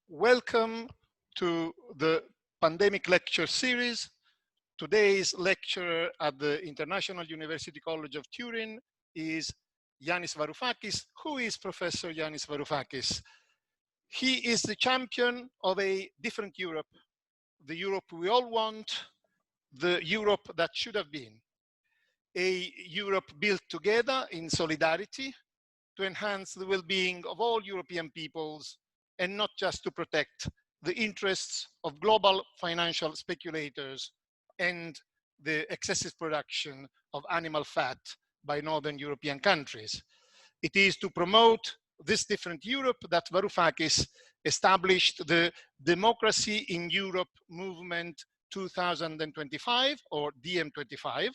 Welcome to the pandemic lecture series. Today's lecturer at the International University College of Turin is Yanis Varoufakis. Who is Professor Yanis Varoufakis? He is the champion of a different Europe, the Europe we all want, the Europe that should have been. A Europe built together in solidarity to enhance the well-being of all European peoples and not just to protect the interests of global financial speculators and the excessive production of animal fat by Northern European countries. It is to promote this different Europe that Varoufakis established the Democracy in Europe Movement 2025, or DM25.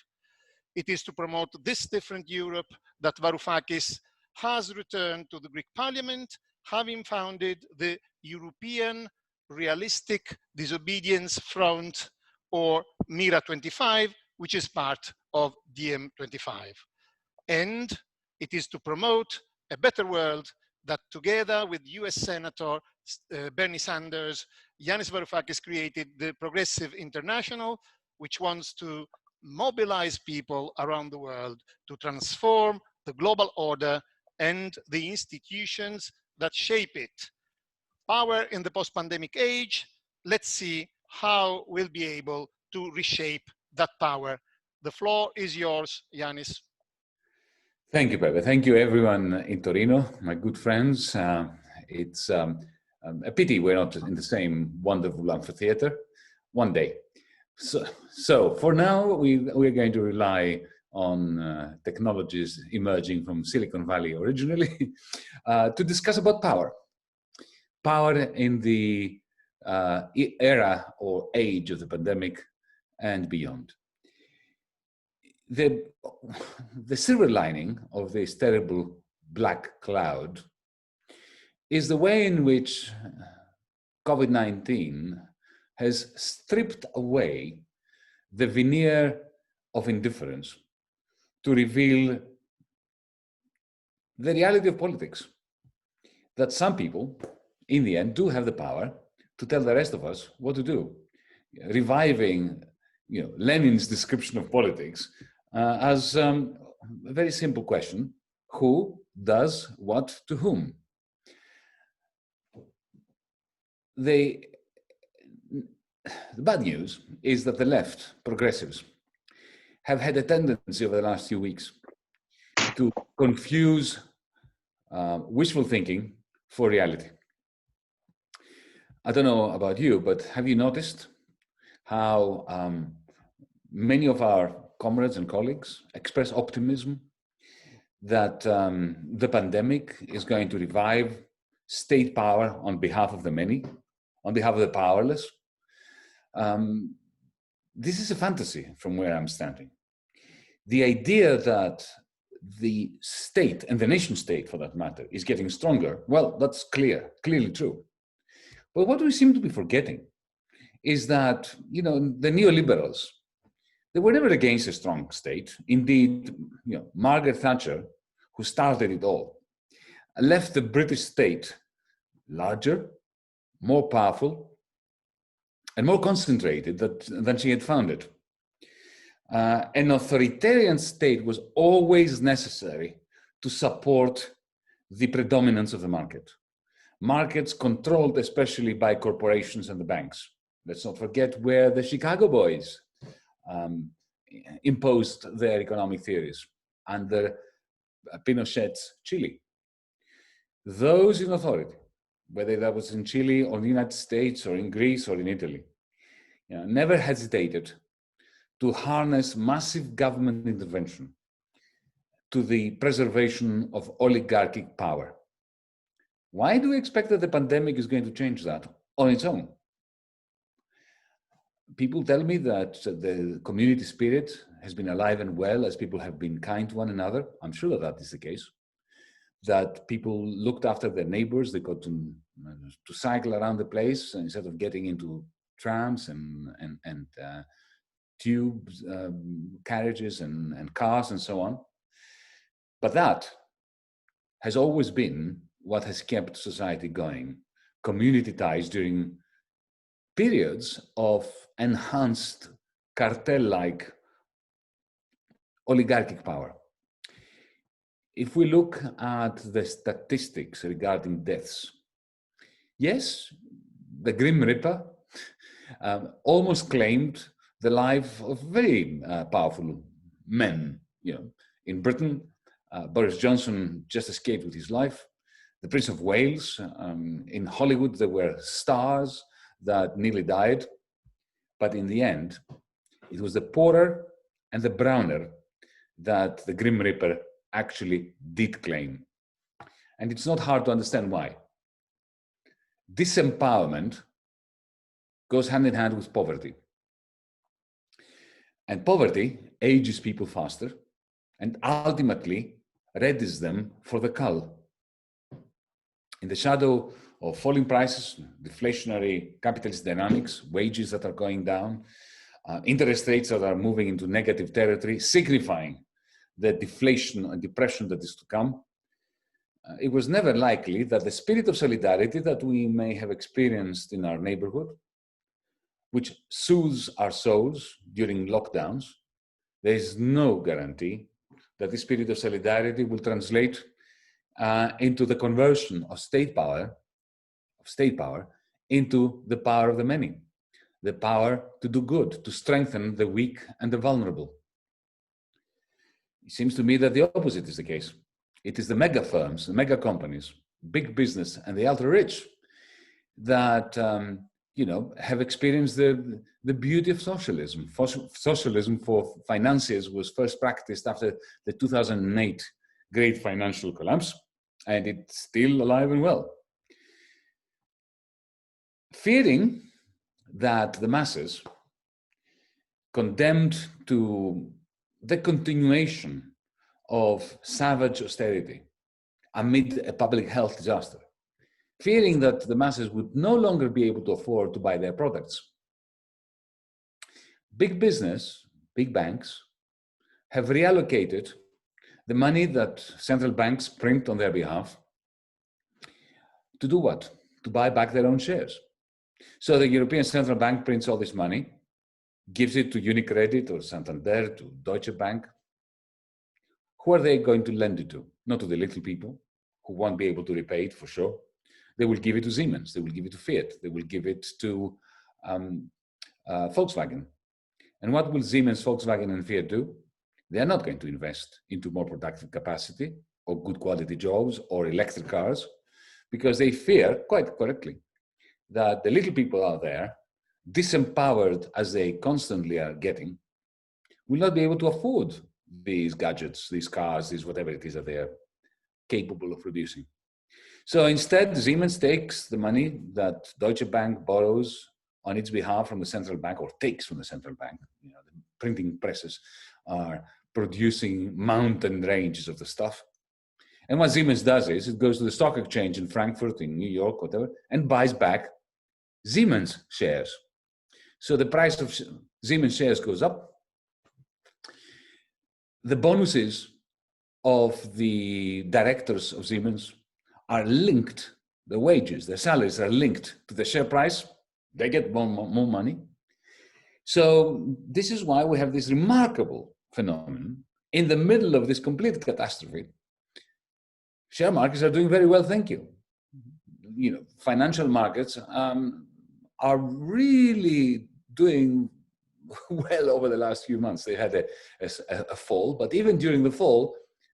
It is to promote this different Europe that Varoufakis has returned to the Greek Parliament, having founded the European Realistic Disobedience Front, or MIRA25, which is part of DM25. And it is to promote a better world that, together with US Senator Bernie Sanders, Yanis Varoufakis created the Progressive International, which wants to mobilize people around the world to transform the global order and the institutions that shape it. Power in the post-pandemic age. Let's see how we'll be able to reshape that power. The floor is yours, Yanis. Thank you, Pepe. Thank you, everyone in Torino, my good friends. It's a pity we're not in the same wonderful amphitheater one day. So for now, we're going to rely on technologies emerging from Silicon Valley originally to discuss about power. Power in the era or age of the pandemic and beyond. The silver lining of this terrible black cloud is the way in which COVID-19 has stripped away the veneer of indifference to reveal the reality of politics. That some people, in the end, do have the power to tell the rest of us what to do. Reviving, Lenin's description of politics as a very simple question: who does what to whom? The bad news is that the left, progressives, have had a tendency over the last few weeks to confuse wishful thinking for reality. I don't know about you, but have you noticed how many of our comrades and colleagues express optimism that the pandemic is going to revive state power on behalf of the many, on behalf of the powerless? This is a fantasy from where I'm standing. The idea that the state, and the nation state for that matter, is getting stronger, well, that's clearly true. But what we seem to be forgetting is that, the neoliberals, they were never against a strong state. Indeed, Margaret Thatcher, who started it all, left the British state larger, more powerful, and more concentrated than she had found it. An authoritarian state was always necessary to support the predominance of the market. Markets controlled especially by corporations and the banks. Let's not forget where the Chicago boys imposed their economic theories under Pinochet's Chile. Those in authority, whether that was in Chile or the United States or in Greece or in Italy, never hesitated to harness massive government intervention to the preservation of oligarchic power. Why do we expect that the pandemic is going to change that on its own? People tell me that the community spirit has been alive and well as people have been kind to one another. I'm sure that is the case. That people looked after their neighbors. They got to cycle around the place instead of getting into trams and tubes, carriages and cars and so on. But that has always been what has kept society going community ties during periods of enhanced cartel-like oligarchic power. If we look at the statistics regarding deaths, yes, the Grim Reaper almost claimed the life of very powerful men. In Britain, Boris Johnson just escaped with his life. The Prince of Wales, in Hollywood, there were stars that nearly died. But in the end, it was the poorer and the browner that the Grim Reaper actually did claim. And it's not hard to understand why. Disempowerment goes hand in hand with poverty. And poverty ages people faster and ultimately readies them for the cull. In the shadow of falling prices, deflationary capitalist dynamics, wages that are going down, interest rates that are moving into negative territory, signifying the deflation and depression that is to come, it was never likely that the spirit of solidarity that we may have experienced in our neighborhood, which soothes our souls during lockdowns, there is no guarantee that the spirit of solidarity will translate into the conversion of state power into the power of the many, the power to do good, to strengthen the weak and the vulnerable. It seems to me that the opposite is the case. It is the mega firms, the mega companies, big business, and the ultra-rich that have experienced the beauty of socialism. Socialism for financiers was first practiced after the 2008 great financial collapse, and it's still alive and well. Fearing that the masses, condemned to the continuation of savage austerity amid a public health disaster, fearing that the masses would no longer be able to afford to buy their products, big business, big banks, have reallocated the money that central banks print on their behalf to do what? To buy back their own shares. So the European Central Bank prints all this money, gives it to UniCredit or Santander, to Deutsche Bank. Who are they going to lend it to? Not to the little people who won't be able to repay it for sure. They will give it to Siemens, they will give it to Fiat, they will give it to Volkswagen. And what will Siemens, Volkswagen, and Fiat do? They are not going to invest into more productive capacity or good quality jobs or electric cars, because they fear, quite correctly, that the little people out there, disempowered as they constantly are getting, will not be able to afford these gadgets, these cars, these whatever it is that they are capable of producing. So instead, Siemens takes the money that Deutsche Bank borrows on its behalf from the central bank, or takes from the central bank. The printing presses are producing mountain ranges of the stuff. And what Siemens does is it goes to the stock exchange in Frankfurt, in New York, whatever, and buys back Siemens shares. So the price of Siemens shares goes up. The bonuses of the directors of Siemens are linked, the wages, their salaries are linked to the share price. They get more money. So this is why we have this remarkable phenomenon in the middle of this complete catastrophe. Share markets are doing very well, thank you. Financial markets are really doing well over the last few months. They had a fall, but even during the fall,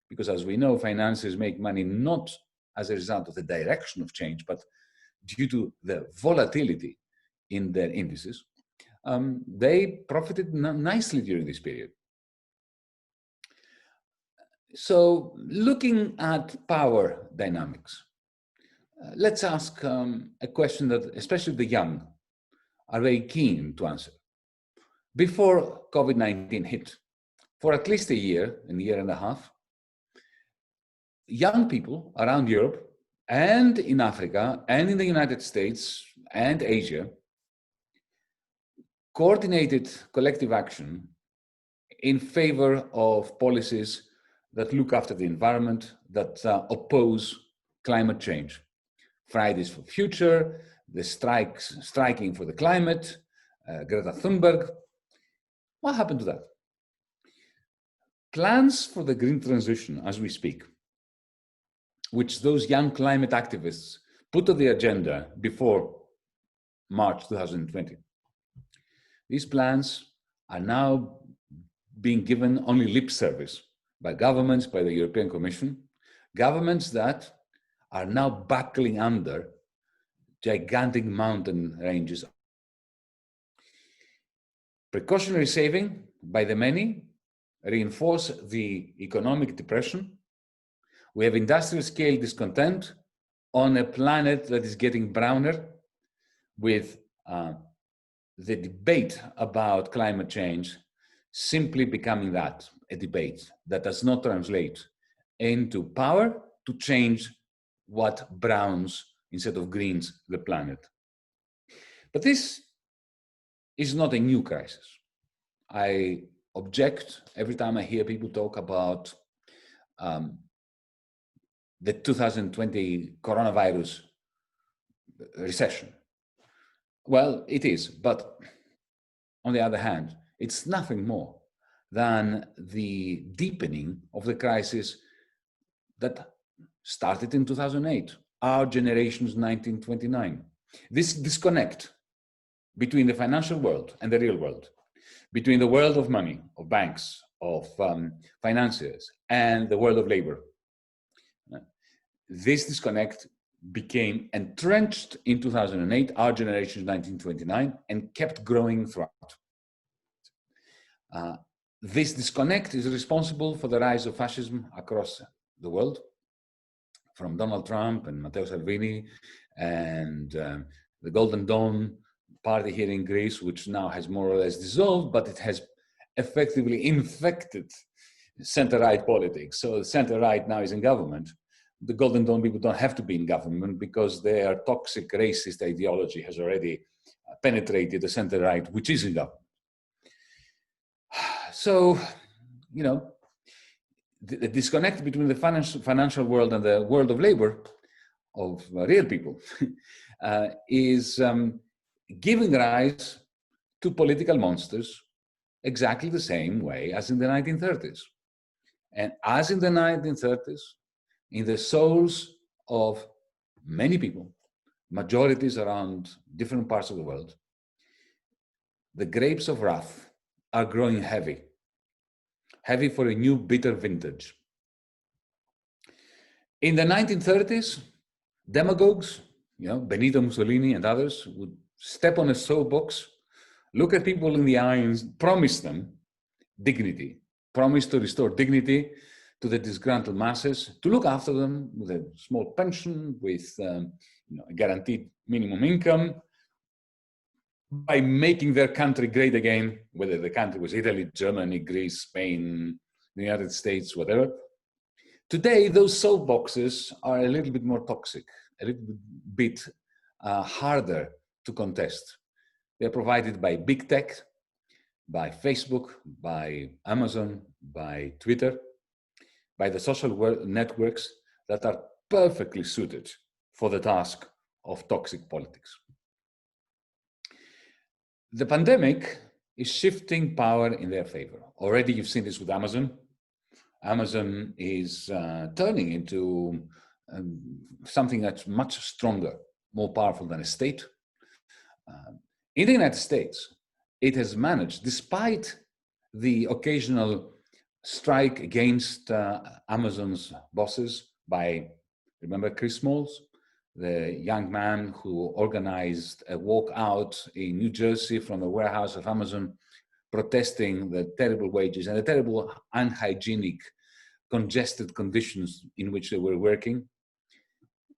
because as we know, finances make money not as a result of the direction of change, but due to the volatility in their indices, they profited nicely during this period. So looking at power dynamics, let's ask a question that especially the young are very keen to answer. Before COVID-19 hit, for at least a year and a half, young people around Europe and in Africa and in the United States and Asia coordinated collective action in favor of policies that look after the environment, that oppose climate change. Fridays for Future, the striking for the climate, Greta Thunberg. What happened to that? Plans for the green transition as we speak, which those young climate activists put on the agenda before March 2020. These plans are now being given only lip service by governments, by the European Commission, governments that are now buckling under gigantic mountain ranges. Precautionary saving by the many reinforce the economic depression. We have industrial scale discontent on a planet that is getting browner, with the debate about climate change simply becoming that, a debate that does not translate into power to change what browns instead of greens the planet. But this is not a new crisis. I object every time I hear people talk about the 2020 coronavirus recession. Well, it is, but on the other hand, it's nothing more than the deepening of the crisis that started in 2008, our generation's 1929. This disconnect between the financial world and the real world, between the world of money, of banks, of financiers, and the world of labor. This disconnect became entrenched in 2008, our generation's 1929, and kept growing throughout. This disconnect is responsible for the rise of fascism across the world, from Donald Trump and Matteo Salvini and the Golden Dawn party here in Greece, which now has more or less dissolved, but it has effectively infected center-right politics. So the center-right now is in government. The Golden Dawn people don't have to be in government because their toxic racist ideology has already penetrated the center-right, which is in government. So, you know, the disconnect between the financial world and the world of labor, of real people, is giving rise to political monsters exactly the same way as in the 1930s. And as in the 1930s, in the souls of many people, majorities around different parts of the world, the grapes of wrath are growing heavy for a new bitter vintage. In the 1930s, demagogues, you know, Benito Mussolini and others, would step on a soapbox, look at people in the eye and promise them dignity, promise to restore dignity to the disgruntled masses, to look after them with a small pension, with a guaranteed minimum income, by making their country great again, whether the country was Italy, Germany, Greece, Spain, the United States, whatever. Today, those soapboxes are a little bit more toxic, a little bit harder to contest. They're provided by big tech, by Facebook, by Amazon, by Twitter, by the social networks that are perfectly suited for the task of toxic politics. The pandemic is shifting power in their favor. Already you've seen this with Amazon. Amazon is turning into something that's much stronger, more powerful than a state. In the United States, it has managed, despite the occasional strike against Amazon's bosses by, remember Chris Smalls, the young man who organized a walkout in New Jersey from the warehouse of Amazon, protesting the terrible wages and the terrible unhygienic, congested conditions in which they were working.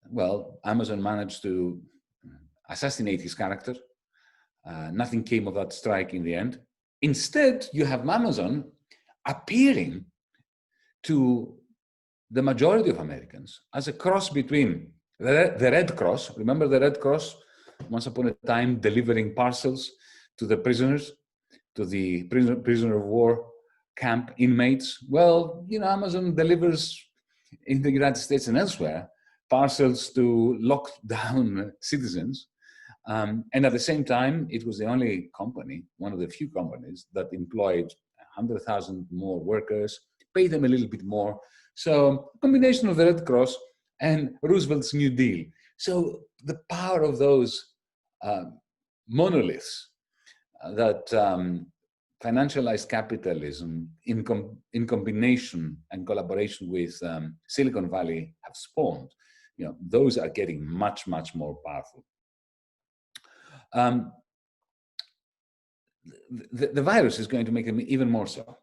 Well, Amazon managed to assassinate his character. Nothing came of that strike in the end. Instead, you have Amazon appealing to the majority of Americans as a cross between the Red Cross. Remember the Red Cross, once upon a time, delivering parcels to the prisoners, to the prisoner of war camp inmates. Well, you know, Amazon delivers in the United States and elsewhere parcels to lock down citizens. And at the same time, it was the only company, one of the few companies that employed 100,000 more workers, paid them a little bit more. So a combination of the Red Cross and Roosevelt's New Deal. So the power of those monoliths that financialized capitalism in combination and collaboration with Silicon Valley have spawned, those are getting much, much more powerful. The virus is going to make them even more so.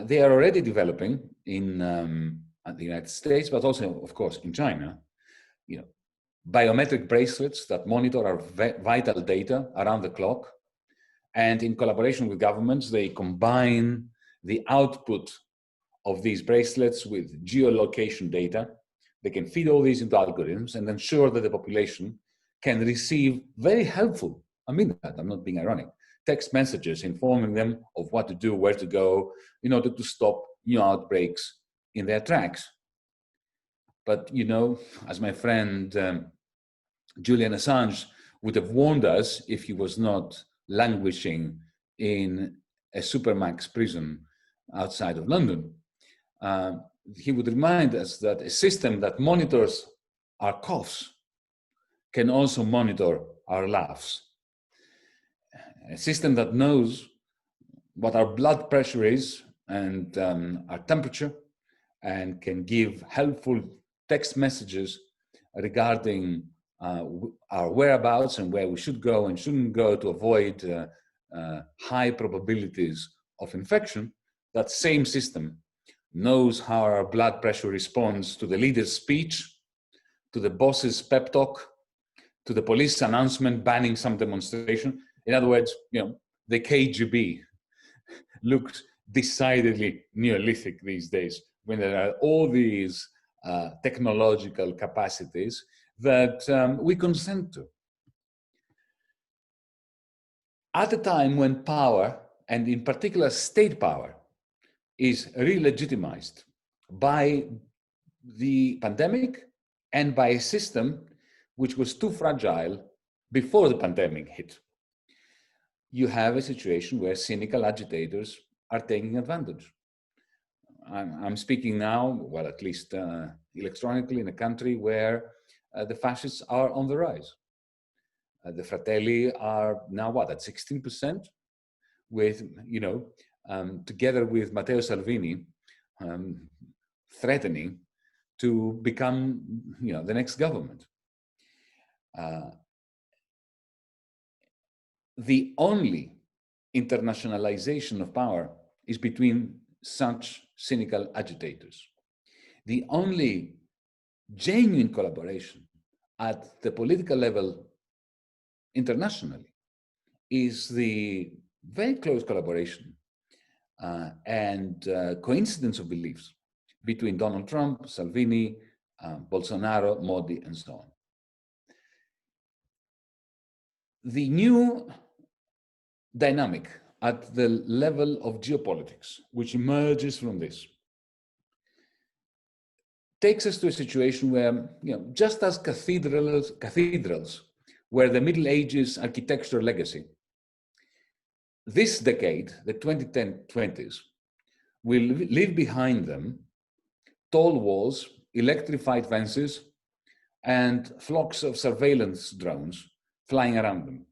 They are already developing in the United States, but also, of course, in China, biometric bracelets that monitor our vital data around the clock. And in collaboration with governments, they combine the output of these bracelets with geolocation data. They can feed all these into algorithms and ensure that the population can receive very helpful, I mean that, I'm not being ironic, text messages informing them of what to do, where to go, in order to stop new outbreaks in their tracks. But, as my friend Julian Assange would have warned us if he was not languishing in a supermax prison outside of London, he would remind us that a system that monitors our coughs can also monitor our laughs. A system that knows what our blood pressure is and our temperature, and can give helpful text messages regarding our whereabouts and where we should go and shouldn't go to avoid high probabilities of infection. That same system knows how our blood pressure responds to the leader's speech, to the boss's pep talk, to the police announcement banning some demonstration. In other words, the KGB looks decidedly Neolithic these days, when there are all these technological capacities that we consent to. At a time when power, and in particular state power, is re-legitimized by the pandemic and by a system which was too fragile before the pandemic hit, you have a situation where cynical agitators are taking advantage. I'm speaking now, well, at least electronically, in a country where the fascists are on the rise. The Fratelli are now what, at 16%? With, together with Matteo Salvini, threatening to become, the next government. The only internationalization of power is between such cynical agitators. The only genuine collaboration at the political level internationally is the very close collaboration and coincidence of beliefs between Donald Trump, Salvini, Bolsonaro, Modi, and so on. The new dynamic at the level of geopolitics, which emerges from this, takes us to a situation where, just as cathedrals were the Middle Ages architectural legacy, this decade, the 2020s, will leave behind them tall walls, electrified fences, and flocks of surveillance drones flying around them.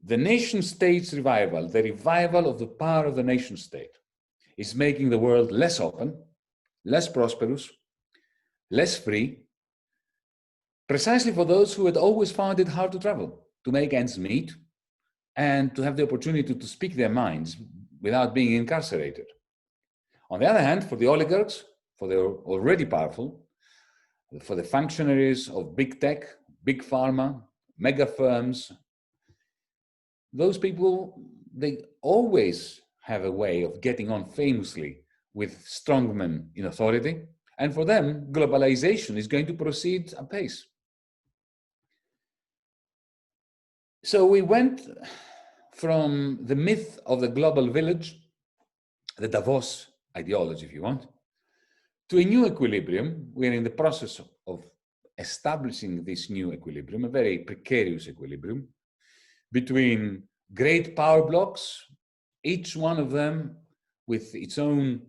The nation state's revival, the revival of the power of the nation state, is making the world less open, less prosperous, less free, precisely for those who had always found it hard to travel, to make ends meet, and to have the opportunity to speak their minds without being incarcerated. On the other hand, for the oligarchs, for the already powerful, for the functionaries of big tech, big pharma, mega firms, those people, they always have a way of getting on famously with strongmen in authority. And for them, globalization is going to proceed apace. So we went from the myth of the global village, the Davos ideology, if you want, to a new equilibrium. We're in the process of establishing this new equilibrium, a very precarious equilibrium, between great power blocks, each one of them with its own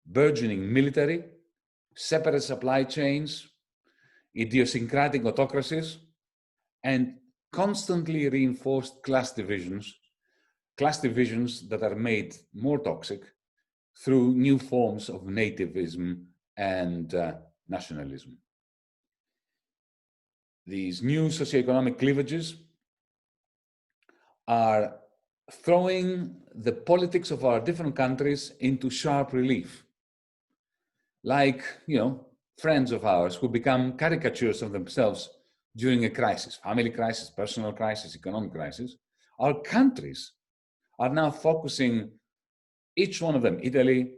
burgeoning military, separate supply chains, idiosyncratic autocracies, and constantly reinforced class divisions that are made more toxic through new forms of nativism and nationalism. These new socioeconomic cleavages are throwing the politics of our different countries into sharp relief. Like, friends of ours who become caricatures of themselves during a crisis, family crisis, personal crisis, economic crisis. Our countries are now focusing, each one of them, Italy,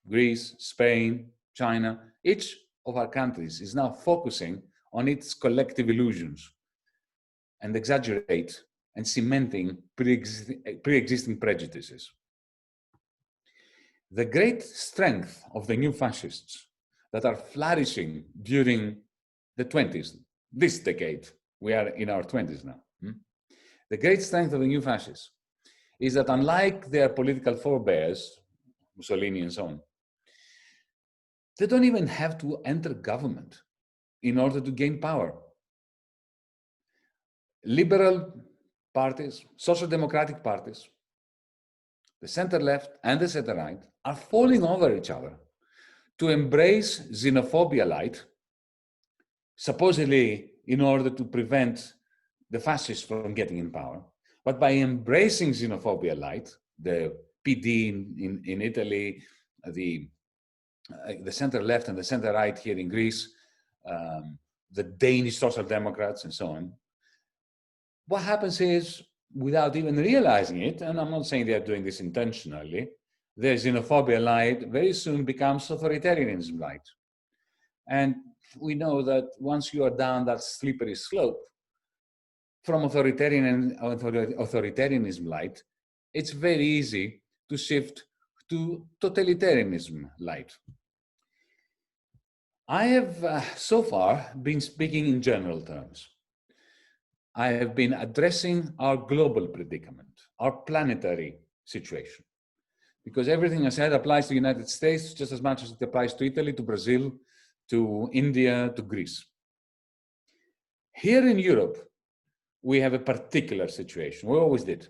Greece, Spain, China, each of our countries is now focusing on its collective illusions and exaggerate and cementing pre-existing prejudices. The great strength of the new fascists that are flourishing during the 20s, this decade, we are in our 20s now. The great strength of the new fascists is that unlike their political forebears, Mussolini and so on, they don't even have to enter government in order to gain power. Liberal parties, social democratic parties, the center left and the center right are falling over each other to embrace xenophobia light, supposedly in order to prevent the fascists from getting in power. But by embracing xenophobia light, the PD in Italy, the center left and the center right here in Greece, the Danish Social Democrats and so on, what happens is, without even realizing it, and I'm not saying they're doing this intentionally, their xenophobia light very soon becomes authoritarianism light. And we know that once you are down that slippery slope from authoritarianism light, it's very easy to shift to totalitarianism light. I have so far been speaking in general terms. I have been addressing our global predicament, our planetary situation, because everything I said applies to the United States just as much as it applies to Italy, to Brazil, to India, to Greece. Here in Europe, we have a particular situation. We always did.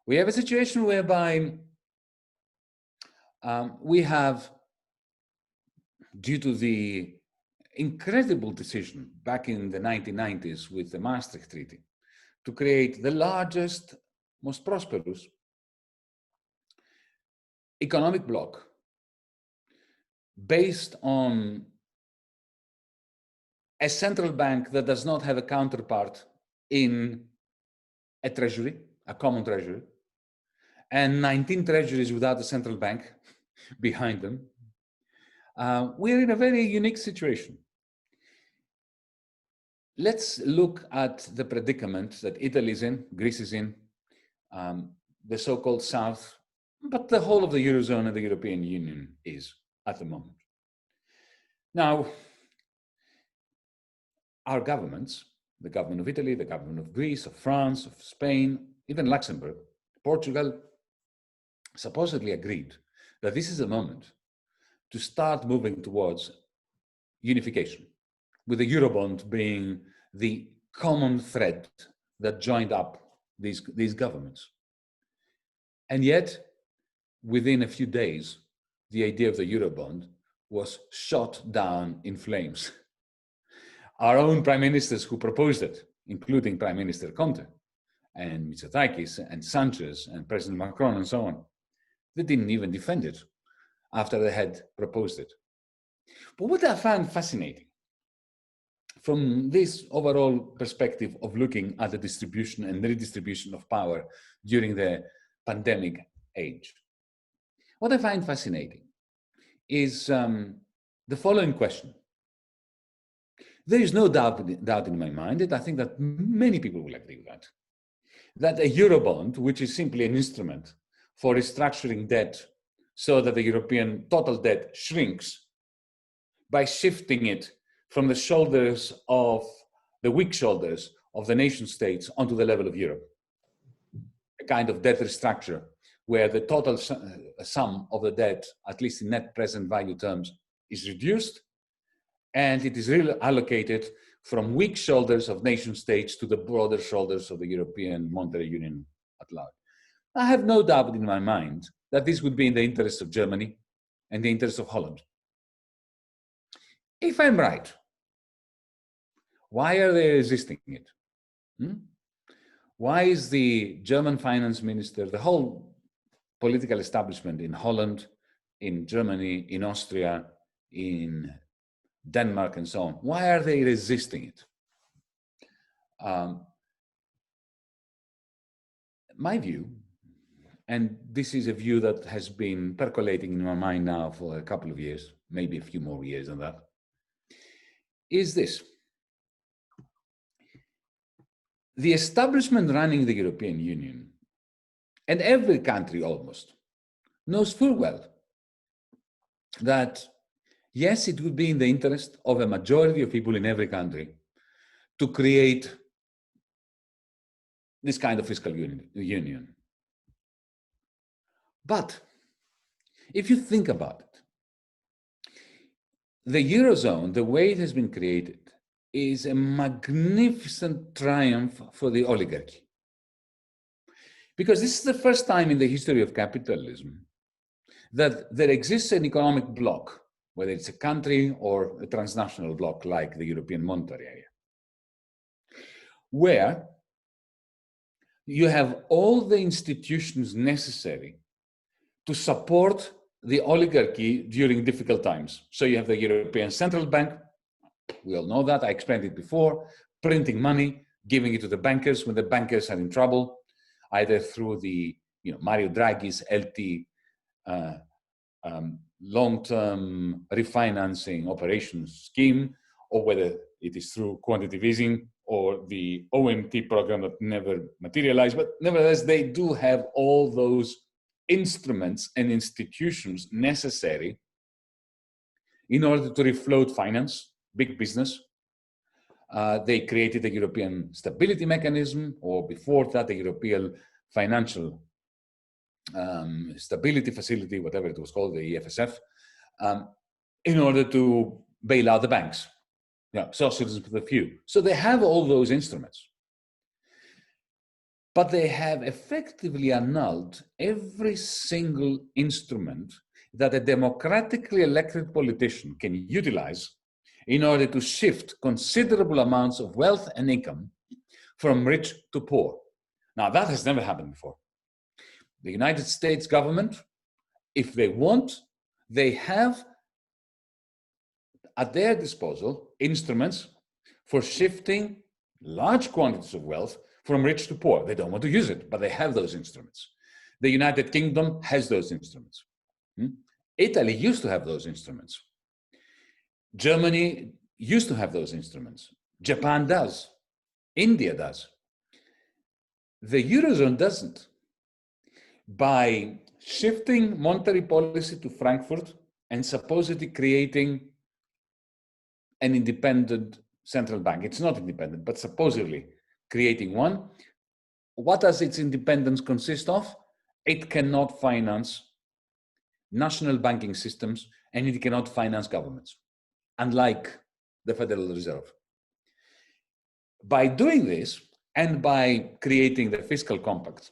We have a situation whereby we have, due to the incredible decision back in the 1990s with the Maastricht Treaty to create the largest, most prosperous economic bloc based on a central bank that does not have a counterpart in a treasury, a common treasury, and 19 treasuries without a central bank behind them. We're in a very unique situation. Let's look at the predicament that Italy is in, Greece is in, the so-called South, but the whole of the Eurozone and the European Union is at the moment. Now, our governments, the government of Italy, the government of Greece, of France, of Spain, even Luxembourg, Portugal, supposedly agreed that this is the moment to start moving towards unification, with the Eurobond being the common thread that joined up these governments. And yet, within a few days, the idea of the Eurobond was shot down in flames. Our own prime ministers who proposed it, including Prime Minister Conte and Mitsotakis and Sanchez and President Macron and so on, they didn't even defend it after they had proposed it. But what I found fascinating from this overall perspective of looking at the distribution and redistribution of power during the pandemic age, what I find fascinating is the following question. There is no doubt in my mind, and I think that many people will agree with that a Eurobond, which is simply an instrument for restructuring debt so that the European total debt shrinks by shifting it from the shoulders of the weak shoulders of the nation states onto the level of Europe. A kind of debt restructure where the total sum of the debt, at least in net present value terms, is reduced, and it is reallocated from weak shoulders of nation states to the broader shoulders of the European Monetary Union at large. I have no doubt in my mind that this would be in the interest of Germany and the interest of Holland. If I'm right, why are they resisting it? Why is the German finance minister, the whole political establishment in Holland, in Germany, in Austria, in Denmark, and so on, why are they resisting it? My view, and this is a view that has been percolating in my mind now for a couple of years, maybe a few more years than that, is this. The establishment running the European Union, and every country almost, knows full well that, yes, it would be in the interest of a majority of people in every country to create this kind of fiscal union. But if you think about it, the Eurozone, the way it has been created, is a magnificent triumph for the oligarchy. Because this is the first time in the history of capitalism that there exists an economic bloc, whether it's a country or a transnational bloc like the European Monetary Area, where you have all the institutions necessary to support the oligarchy during difficult times. So you have the European Central Bank, we all know that, I explained it before, printing money, giving it to the bankers when the bankers are in trouble, either through the Mario Draghi's LT long-term refinancing operations scheme, or whether it is through quantitative easing or the OMT program that never materialized. But nevertheless, they do have all those instruments and institutions necessary in order to refloat finance, big business. They created the European Stability Mechanism, or before that, the European Financial Stability Facility, whatever it was called, the EFSF, in order to bail out the banks. Socialism for the few. So they have all those instruments. But they have effectively annulled every single instrument that a democratically elected politician can utilize in order to shift considerable amounts of wealth and income from rich to poor. Now, that has never happened before. The United States government, if they want, they have at their disposal instruments for shifting large quantities of wealth from rich to poor. They don't want to use it, but they have those instruments. The United Kingdom has those instruments. Italy used to have those instruments. Germany used to have those instruments. Japan does. India does. The Eurozone doesn't. By shifting monetary policy to Frankfurt and supposedly creating an independent central bank. It's not independent, but supposedly creating one. What does its independence consist of? It cannot finance national banking systems, and it cannot finance governments, unlike the Federal Reserve. By doing this, and by creating the fiscal compact,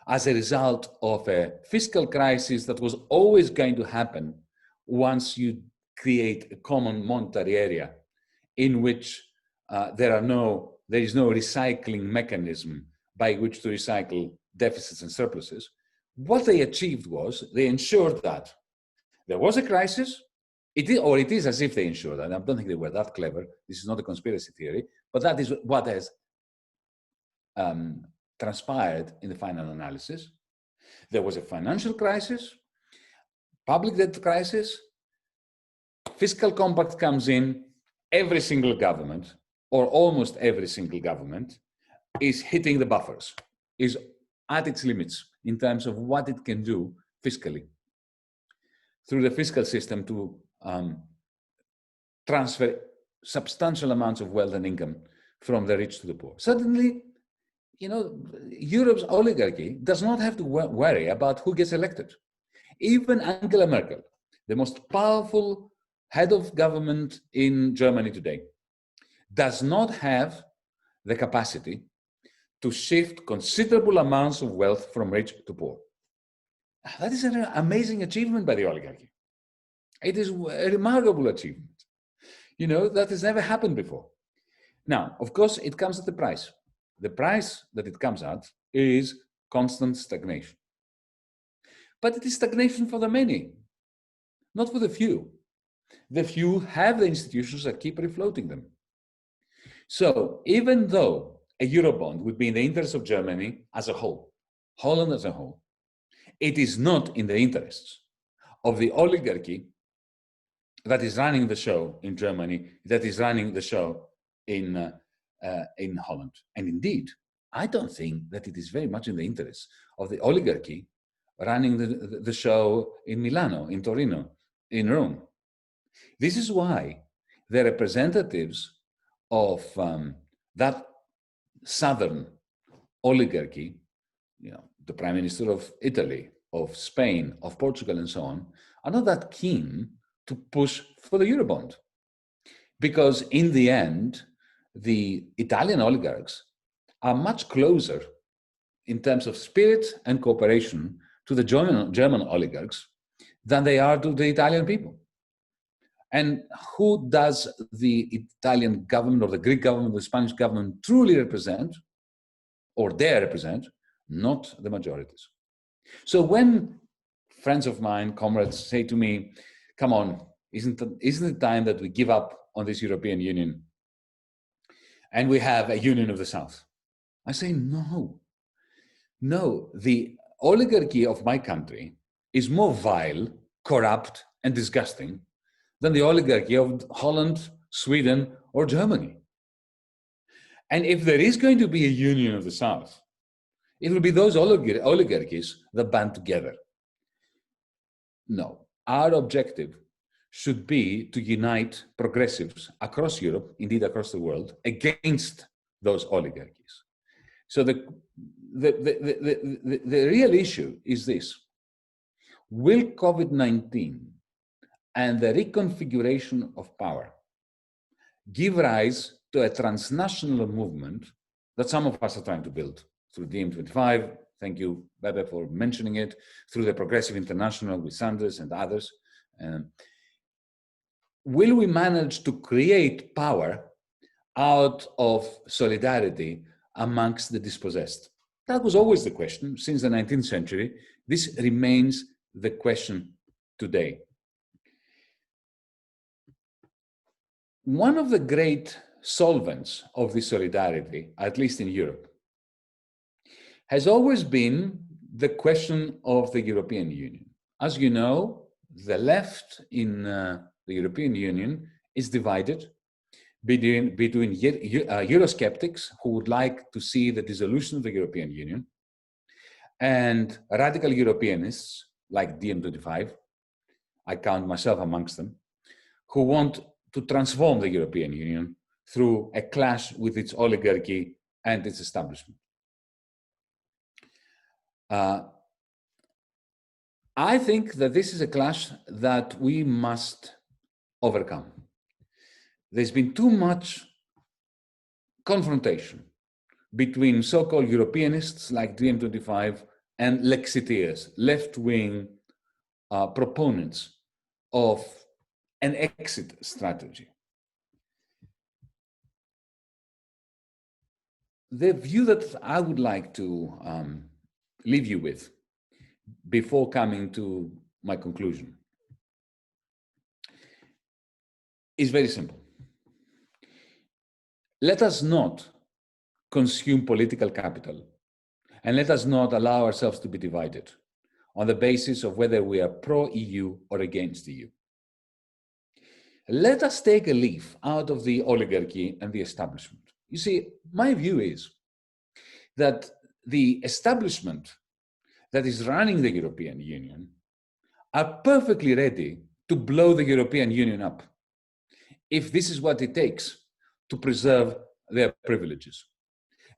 as a result of a fiscal crisis that was always going to happen once you create a common monetary area in which there is no recycling mechanism by which to recycle deficits and surpluses, what they achieved was they ensured that there was a crisis, it is as if they ensured that. I don't think they were that clever. This is not a conspiracy theory, but that is what has transpired in the final analysis. There was a financial crisis, public debt crisis, fiscal compact comes in, every single government, or almost every single government, is hitting the buffers, is at its limits in terms of what it can do fiscally through the fiscal system to transfer substantial amounts of wealth and income from the rich to the poor. Suddenly, you know, Europe's oligarchy does not have to worry about who gets elected. Even Angela Merkel, the most powerful head of government in Germany today, does not have the capacity to shift considerable amounts of wealth from rich to poor. That is an amazing achievement by the oligarchy. It is a remarkable achievement. You know, that has never happened before. Now, of course, it comes at a price. The price that it comes at is constant stagnation. But it is stagnation for the many, not for the few. The few have the institutions that keep refloating them. So even though a Eurobond would be in the interest of Germany as a whole, Holland as a whole, it is not in the interests of the oligarchy that is running the show in Germany, that is running the show in Holland. And indeed, I don't think that it is very much in the interest of the oligarchy running the show in Milano, in Torino, in Rome. This is why the representatives of that southern oligarchy, you know, the Prime Minister of Italy, of Spain, of Portugal, and so on, are not that keen to push for the Eurobond. Because in the end, the Italian oligarchs are much closer in terms of spirit and cooperation to the German oligarchs than they are to the Italian people. And who does the Italian government or the Greek government, the Spanish government truly represent, or dare represent? Not the majorities. So when friends of mine, comrades, say to me, come on, isn't it time that we give up on this European Union and we have a Union of the South? I say, no. No, the oligarchy of my country is more vile, corrupt, and disgusting than the oligarchy of Holland, Sweden, or Germany. And if there is going to be a Union of the South, it will be those oligarchies that band together. No, our objective should be to unite progressives across Europe, indeed across the world, against those oligarchies. So the real issue is this: will COVID-19 and the reconfiguration of power give rise to a transnational movement that some of us are trying to build through DiEM25? Thank you, Bebe, for mentioning it, through the Progressive International with Sanders and others. Will we manage to create power out of solidarity amongst the dispossessed? That was always the question since the 19th century. This remains the question today. One of the great solvents of this solidarity, at least in Europe, has always been the question of the European Union. As you know, the left in the European Union is divided between Eurosceptics who would like to see the dissolution of the European Union and radical Europeanists like DiEM25, I count myself amongst them, who want to transform the European Union through a clash with its oligarchy and its establishment. I think that this is a clash that we must overcome. There's been too much confrontation between so-called Europeanists like DiEM25 and Lexiteers, left-wing proponents of an exit strategy. The view that I would like to leave you with before coming to my conclusion is very simple. Let us not consume political capital, and let us not allow ourselves to be divided on the basis of whether we are pro-EU or against EU. Let us take a leaf out of the oligarchy and the establishment. You see, my view is that the establishment that is running the European Union are perfectly ready to blow the European Union up if this is what it takes to preserve their privileges.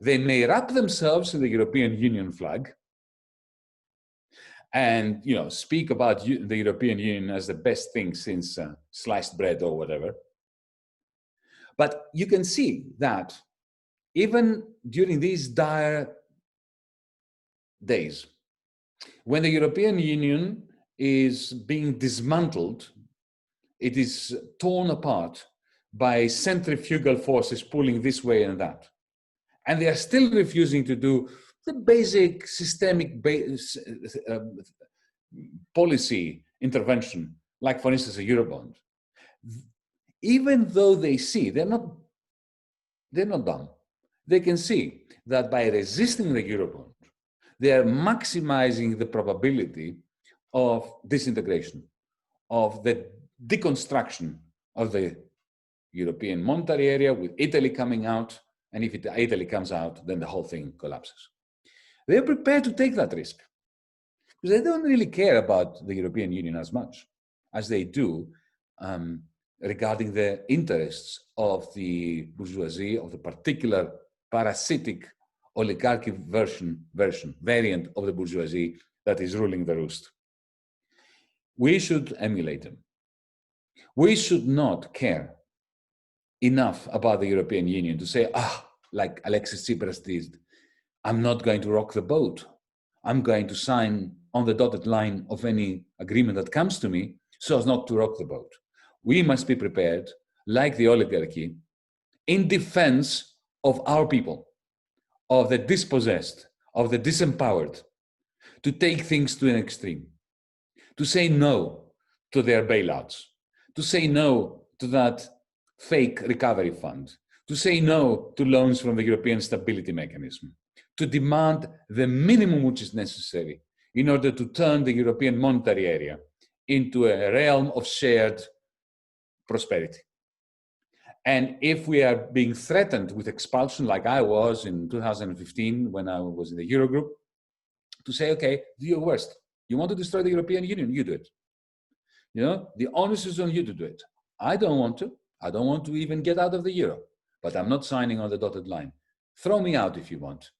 They may wrap themselves in the European Union flag and speak about the European Union as the best thing since sliced bread or whatever. But you can see that even during these dire days, when the European Union is being dismantled, it is torn apart by centrifugal forces pulling this way and that. And they are still refusing to do the basic systemic policy intervention, like, for instance, a Eurobond. Even though they see, they're not dumb. They can see that by resisting the Eurobond, they are maximizing the probability of disintegration, of the deconstruction of the European monetary area, with Italy coming out. And if Italy comes out, then the whole thing collapses. They're prepared to take that risk because they don't really care about the European Union as much as they do regarding the interests of the bourgeoisie, of the particular parasitic oligarchic variant of the bourgeoisie that is ruling the roost. We should emulate them. We should not care enough about the European Union to say, like Alexis Tsipras did, I'm not going to rock the boat. I'm going to sign on the dotted line of any agreement that comes to me so as not to rock the boat. We must be prepared, like the oligarchy, in defense of our people, of the dispossessed, of the disempowered, to take things to an extreme, to say no to their bailouts, to say no to that fake recovery fund, to say no to loans from the European Stability Mechanism, to demand the minimum which is necessary in order to turn the European monetary area into a realm of shared prosperity. And if we are being threatened with expulsion, like I was in 2015 when I was in the Eurogroup, to say, okay, do your worst. You want to destroy the European Union, you do it. The onus is on you to do it. I don't want to. I don't want to even get out of the euro, but I'm not signing on the dotted line. Throw me out if you want.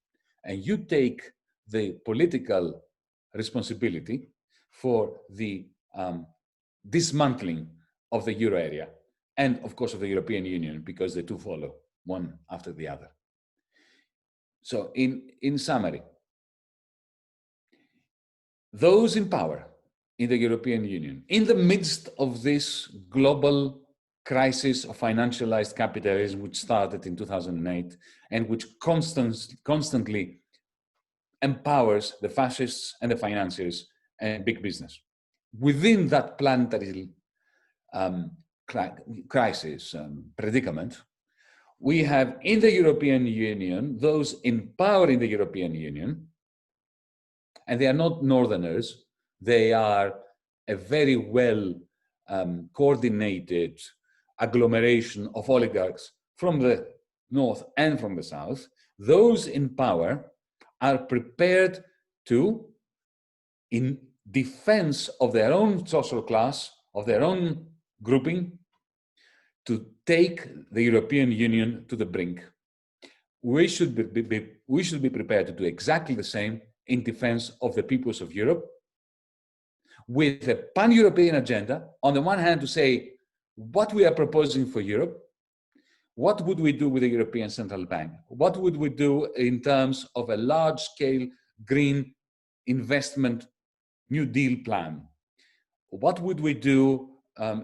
And you take the political responsibility for the dismantling of the euro area and, of course, of the European Union, because the two follow one after the other. So in summary, those in power in the European Union, in the midst of this global crisis of financialized capitalism, which started in 2008 and which constantly empowers the fascists and the financiers and big business. Within that planetary crisis predicament, we have in the European Union those in power in the European Union, and they are not northerners, they are a very well coordinated agglomeration of oligarchs from the north and from the south. Those in power are prepared to, in defense of their own social class, of their own grouping, to take the European Union to the brink. We should be prepared to do exactly the same in defense of the peoples of Europe, with a pan-European agenda, on the one hand to say what we are proposing for Europe, what would we do with the European Central Bank? What would we do in terms of a large-scale green investment New Deal plan? What would we do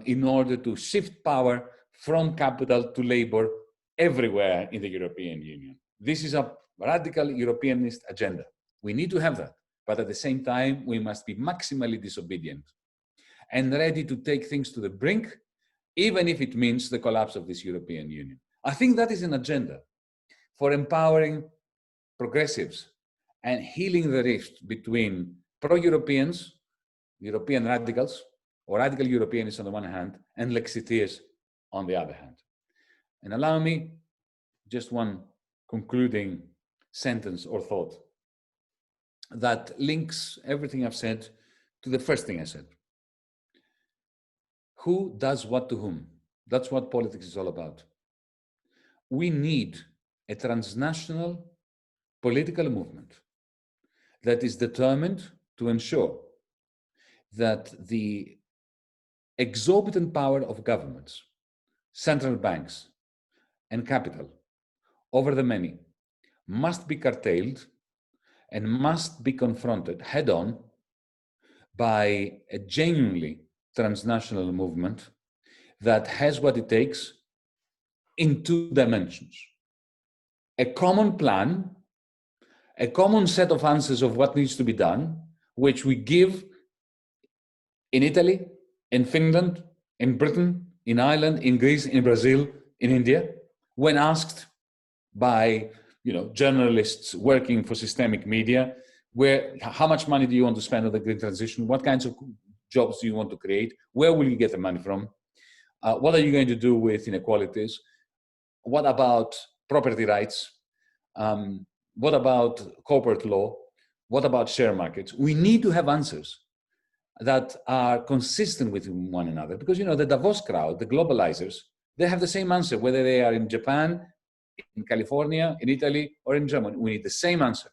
in order to shift power from capital to labor everywhere in the European Union? This is a radical Europeanist agenda. We need to have that. But at the same time, we must be maximally disobedient and ready to take things to the brink, even if it means the collapse of this European Union. I think that is an agenda for empowering progressives and healing the rift between pro-Europeans, European radicals, or radical Europeanists on the one hand, and Lexiteers on the other hand. And allow me just one concluding sentence or thought. that links everything I've said to the first thing I said. Who does what to whom? That's what politics is all about. We need a transnational political movement that is determined to ensure that the exorbitant power of governments, central banks, and capital over the many must be curtailed and must be confronted head on by a genuinely transnational movement that has what it takes in two dimensions. A common plan, a common set of answers of what needs to be done, which we give in Italy, in Finland, in Britain, in Ireland, in Greece, in Brazil, in India, when asked by journalists working for systemic media, how much money do you want to spend on the green transition? What kinds of jobs do you want to create? Where will you get the money from? What are you going to do with inequalities? What about property rights? What about corporate law? What about share markets? We need to have answers that are consistent with one another, because the Davos crowd, the globalizers, they have the same answer, whether they are in Japan, in California, in Italy, or in Germany. We need the same answer.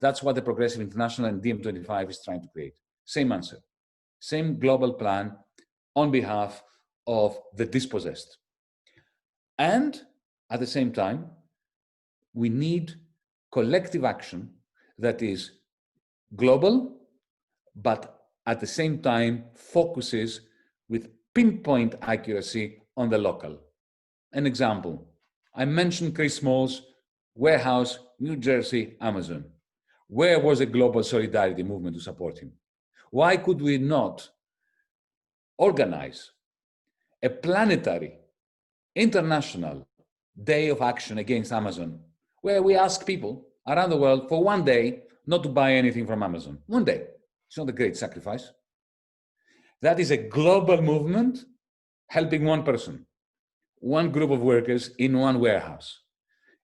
That's what the Progressive International and DiEM25 is trying to create. Same answer, same global plan on behalf of the dispossessed. And at the same time, we need collective action that is global, but at the same time focuses with pinpoint accuracy on the local. An example, I mentioned Chris Small's warehouse, New Jersey, Amazon. Where was a global solidarity movement to support him? Why could we not organize a planetary, international day of action against Amazon, where we ask people around the world for one day not to buy anything from Amazon? One day. It's not a great sacrifice. That is a global movement helping one person, one group of workers in one warehouse.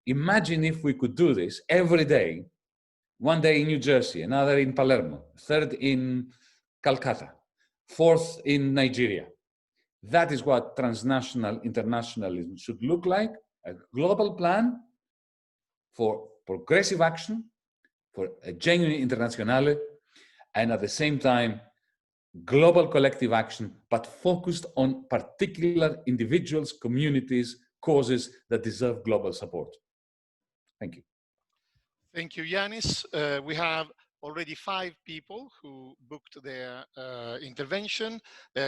Imagine if we could do this every day, one day in New Jersey, another in Palermo, third in Calcutta, fourth in Nigeria. That is what transnational internationalism should look like, a global plan for progressive action, for a genuine internationale, and at the same time, global collective action, but focused on particular individuals, communities, causes that deserve global support. Thank you. Thank you, Yanis. We have already 5 people who booked their intervention.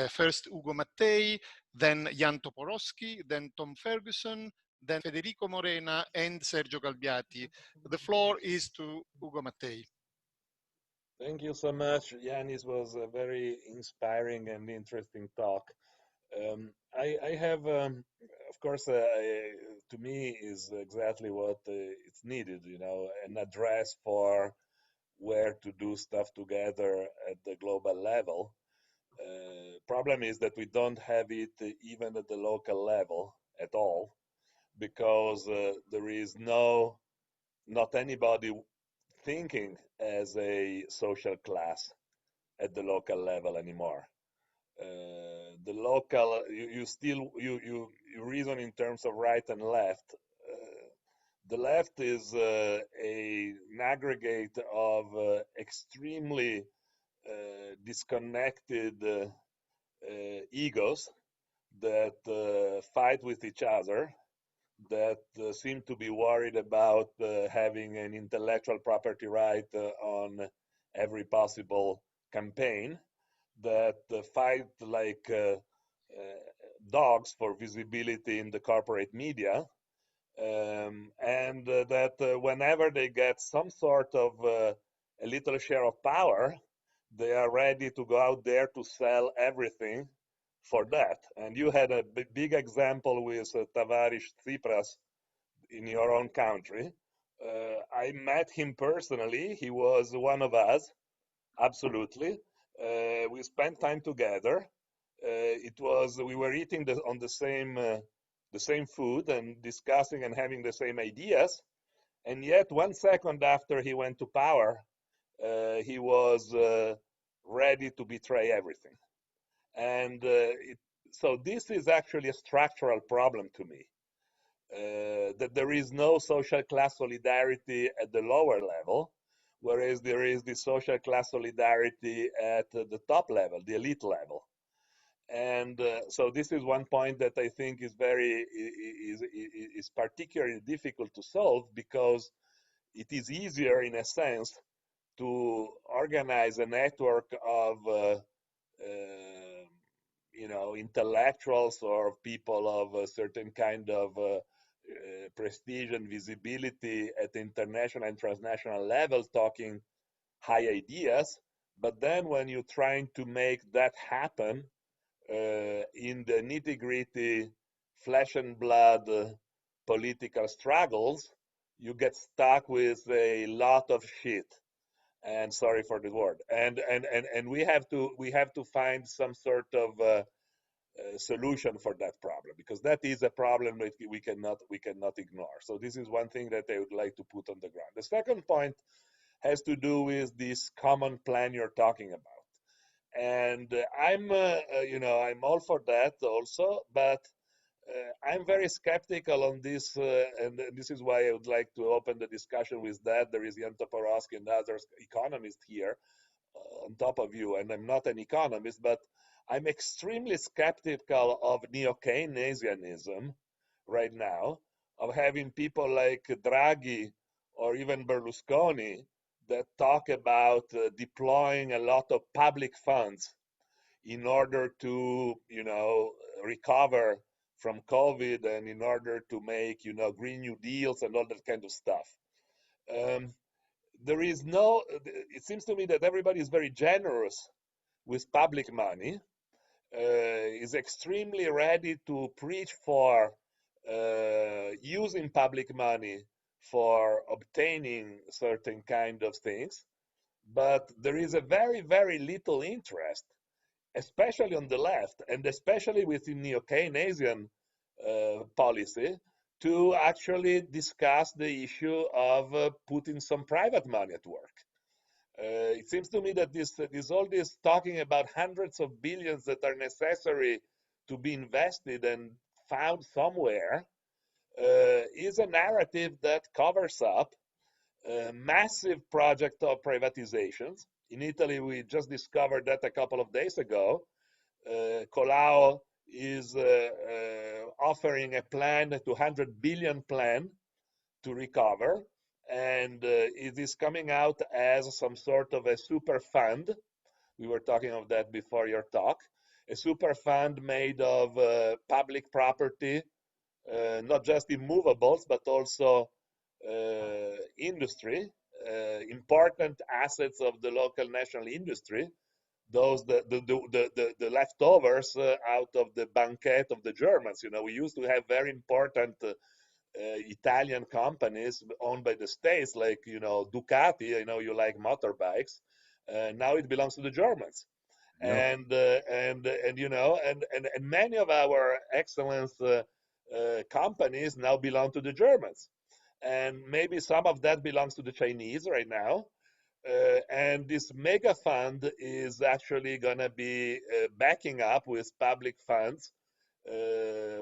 First, Ugo Mattei, then Jan Toporowski, then Tom Ferguson, then Federico Morena, and Sergio Galbiati. The floor is to Ugo Mattei. Thank you so much. Yanis was a very inspiring and interesting talk. I have, of course, to me is exactly what it's needed, an address for where to do stuff together at the global level. Problem is that we don't have it even at the local level at all, because there is not anybody thinking as a social class at the local level anymore. The local, you reason in terms of right and left. The left is an aggregate of extremely disconnected egos that fight with each other, that seem to be worried about having an intellectual property right on every possible campaign, that fight like dogs for visibility in the corporate media, and that whenever they get some sort of a little share of power, they are ready to go out there to sell everything for that. And you had a big example with Tavares Tsipras in your own country. I met him personally. He was one of us, absolutely. We spent time together. We were eating on the same food and discussing and having the same ideas. And yet 1 second after he went to power, he was ready to betray everything. And so this is actually a structural problem to me, that there is no social class solidarity at the lower level, whereas there is the social class solidarity at the top level, the elite level. And so this is one point that I think is is particularly difficult to solve, because it is easier in a sense to organize a network of intellectuals or people of a certain kind of prestige and visibility at international and transnational levels talking high ideas. But then when you're trying to make that happen in the nitty-gritty flesh and blood political struggles, you get stuck with a lot of shit. And sorry for the word. And we have to find some sort of solution for that problem, because that is a problem that we cannot ignore. So this is one thing that I would like to put on the ground. The second point has to do with this common plan you're talking about. And I'm all for that also, but I'm very skeptical on this, and this is why I would like to open the discussion with that. There is Jan Toporowski and others economists here on top of you, and I'm not an economist, but I'm extremely skeptical of neo-Keynesianism right now, of having people like Draghi or even Berlusconi that talk about deploying a lot of public funds in order to, recover from COVID, and in order to make, Green New Deals and all that kind of stuff. It seems to me that everybody is very generous with public money, is extremely ready to preach for using public money for obtaining certain kind of things, but there is a very, very little interest, especially on the left, and especially within neo-Keynesian policy, to actually discuss the issue of putting some private money at work. It seems to me that all this talking about hundreds of billions that are necessary to be invested and found somewhere is a narrative that covers up a massive project of privatizations. In Italy, we just discovered that a couple of days ago. Colau is offering a plan, a 200 billion plan to recover, and it is coming out as some sort of a super fund. We were talking of that before your talk. A super fund made of public property, not just immovables, but also industry, important assets of the local national industry, those the leftovers out of the banquet of the Germans. We used to have very important Italian companies owned by the states, like Ducati. I know you like motorbikes. Now it belongs to the Germans, Yeah. and many of our excellence companies now belong to the Germans, and maybe some of that belongs to the Chinese right now. And this mega fund is actually going to be backing up with public funds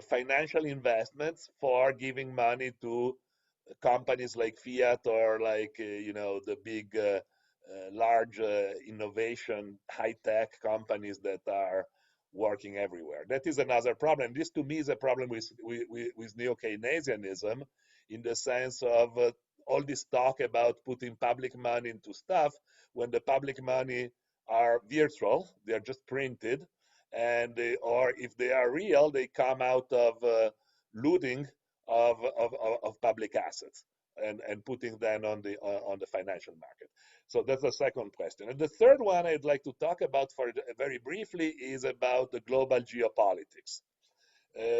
financial investments for giving money to companies like Fiat, or like the big large innovation high-tech companies that are working everywhere. That is another problem. This to me is a problem with neo-Keynesianism, in the sense of all this talk about putting public money into stuff, when the public money are virtual, they are just printed, and or if they are real, they come out of looting of public assets, and putting them on the financial market. So that's the second question. And the third one I'd like to talk about for very briefly is about the global geopolitics.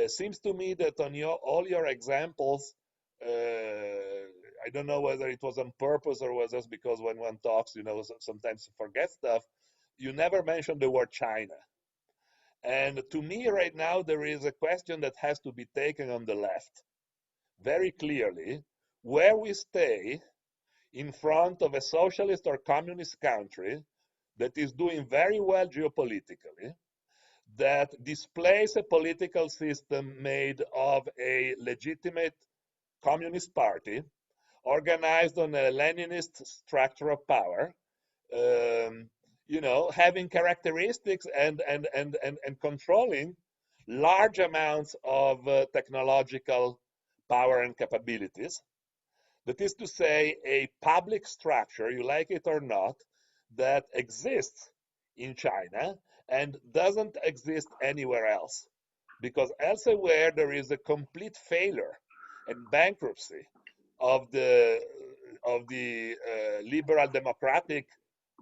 Seems to me that on all your examples, I don't know whether it was on purpose or was just because when one talks, sometimes forget stuff. You never mentioned the word China. And to me right now, there is a question that has to be taken on the left very clearly, where we stay in front of a socialist or communist country that is doing very well geopolitically, that displays a political system made of a legitimate communist party organized on a Leninist structure of power, you know, having characteristics and controlling large amounts of technological power and capabilities. That is to say, a public structure, you like it or not, that exists in China and doesn't exist anywhere else. Because elsewhere there is a complete failure and bankruptcy of the liberal democratic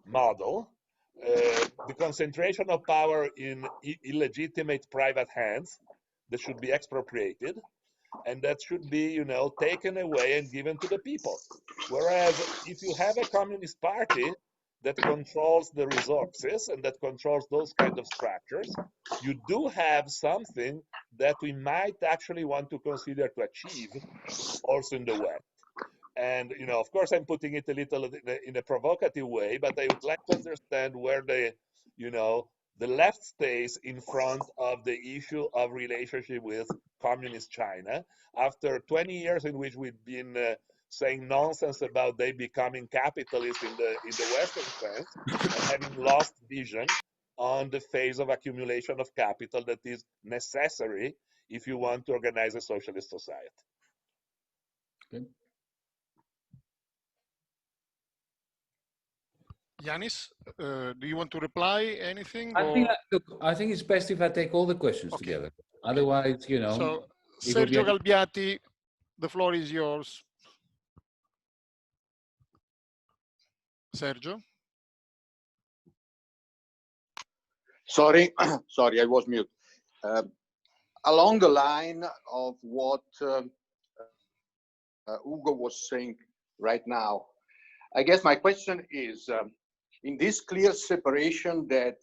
model, the concentration of power in illegitimate private hands that should be expropriated, and that should be, you know, taken away and given to the people. Whereas if you have a communist party that controls the resources and that controls those kind of structures, you do have something that we might actually want to consider to achieve also in the West. And, you know, of course, I'm putting it a little in a provocative way, but I would like to understand where the, you know, the left stays in front of the issue of relationship with communist China after 20 years in which we've been saying nonsense about they becoming capitalist in the Western sense and having lost vision on the phase of accumulation of capital that is necessary if you want to organize a socialist society. Okay. Yanis, do you want to reply anything? I think it's best if I take all the questions together. Otherwise, you know. So, Sergio Galbiati, the floor is yours. Sergio? Sorry, sorry, I was mute. Along the line of what Ugo was saying right now, I guess my question is, in this clear separation that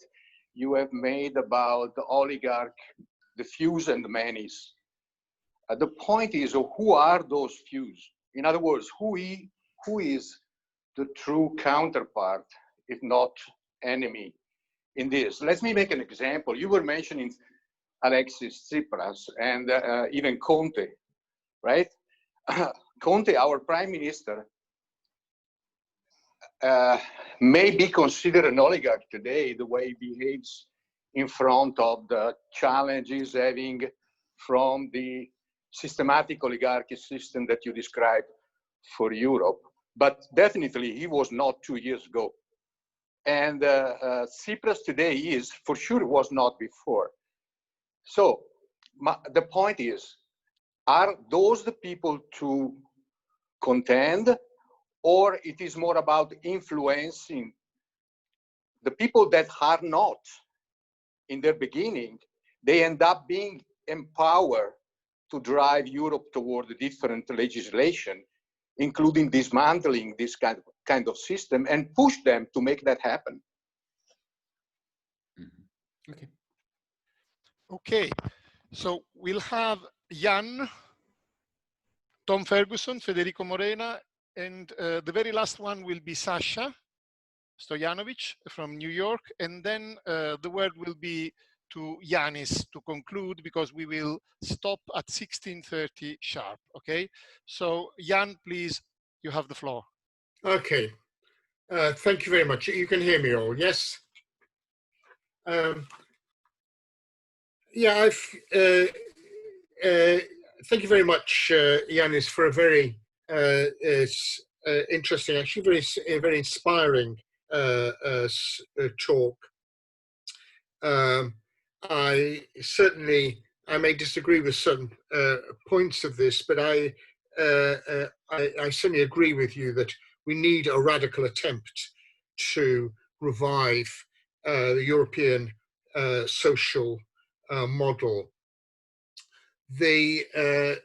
you have made about the oligarch, the fews and the manys, the point is, who are those fews? In other words, who is the true counterpart, if not enemy, in this? Let me make an example. You were mentioning Alexis Tsipras and even Conte, right? Conte, our prime minister, may be considered an oligarch today, the way he behaves in front of the challenges having from the systematic oligarchy system that you described for Europe. But definitely he was not 2 years ago. And Tsipras today is, for sure, was not before. So the point is, are those the people to contend, or it is more about influencing the people that are not in their beginning? They end up being empowered to drive Europe toward a different legislation, including dismantling this kind of system, and push them to make that happen. Okay. Okay, so we'll have Jan, Tom Ferguson, Federico Morena, and the very last one will be Sasha Stojanovic from New York, and then the word will be to Yanis to conclude, because we will stop at 16:30 sharp, okay? So Jan, please, you have the floor. Okay, thank you very much. You can hear me all, yes? Yeah, thank you very much, Yanis, for a very interesting, actually very inspiring talk. I may disagree with certain points of this, but I certainly agree with you that we need a radical attempt to revive the European social model. I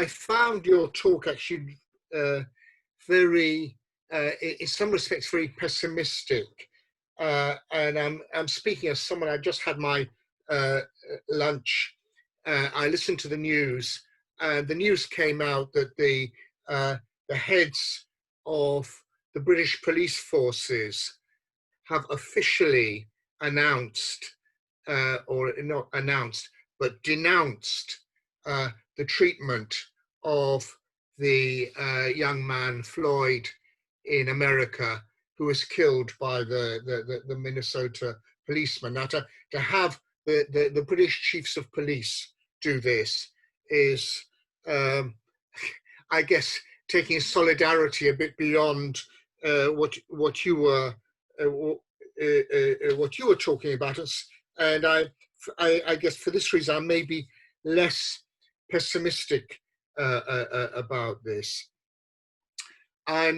found your talk actually very, in some respects, very pessimistic. And I'm speaking as someone. I just had my lunch. I listened to the news, and the news came out that the heads of the British police forces have officially announced or not announced, but denounced the treatment of the young man Floyd in America, who was killed by the Minnesota policeman. Now, to have the British chiefs of police do this is, I guess, taking solidarity a bit beyond what you were talking about. And I guess for this reason, I may be less pessimistic about this. I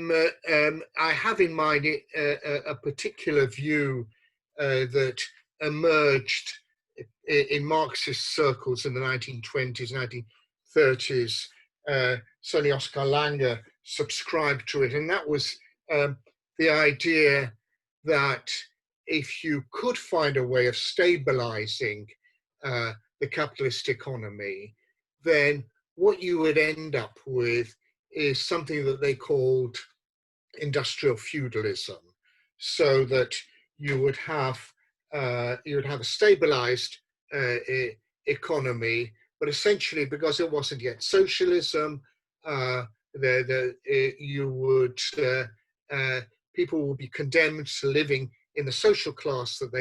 have in mind a particular view that emerged in Marxist circles in the 1920s, 1930s. Certainly Oscar Lange subscribed to it, and that was the idea that if you could find a way of stabilizing the capitalist economy, then what you would end up with is something that they called industrial feudalism, so that you would have a stabilized economy, but essentially, because it wasn't yet socialism, people would be condemned to living in the social class that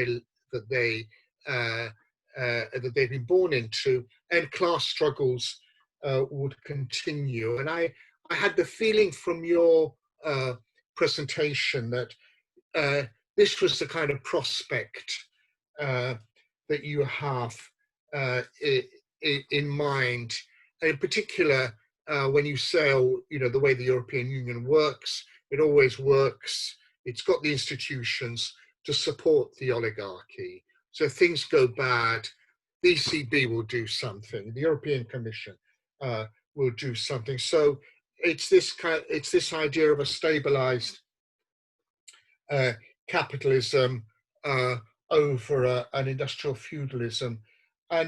they've been born into, and class struggles would continue. And I had the feeling from your presentation that this was the kind of prospect that you have in mind, and in particular when you say, the way the European Union works, it always works. It's got the institutions to support the oligarchy. So if things go bad, the ECB will do something. The European Commission will do something. So it's this idea of a stabilized capitalism over an industrial feudalism. And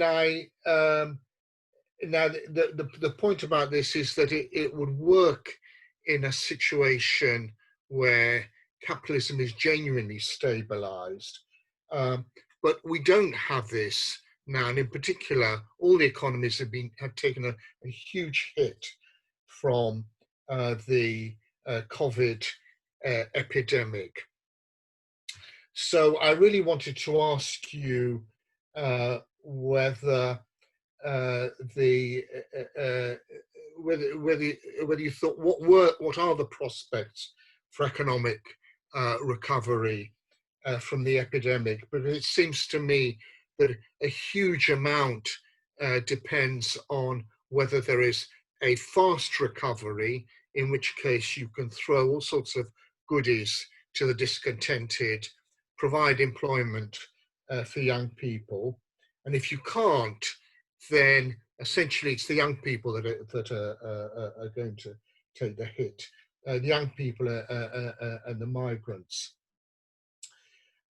now the point about this is that it would work in a situation where capitalism is genuinely stabilized, but we don't have this now. And in particular, all the economies have taken a huge hit from the COVID epidemic. So I really wanted to ask you whether you thought what are the prospects for economic recovery from the epidemic. But it seems to me that a huge amount depends on whether there is a fast recovery, in which case you can throw all sorts of goodies to the discontented, provide employment for young people, and if you can't, then essentially it's the young people that are going to take the hit. The young people and the migrants.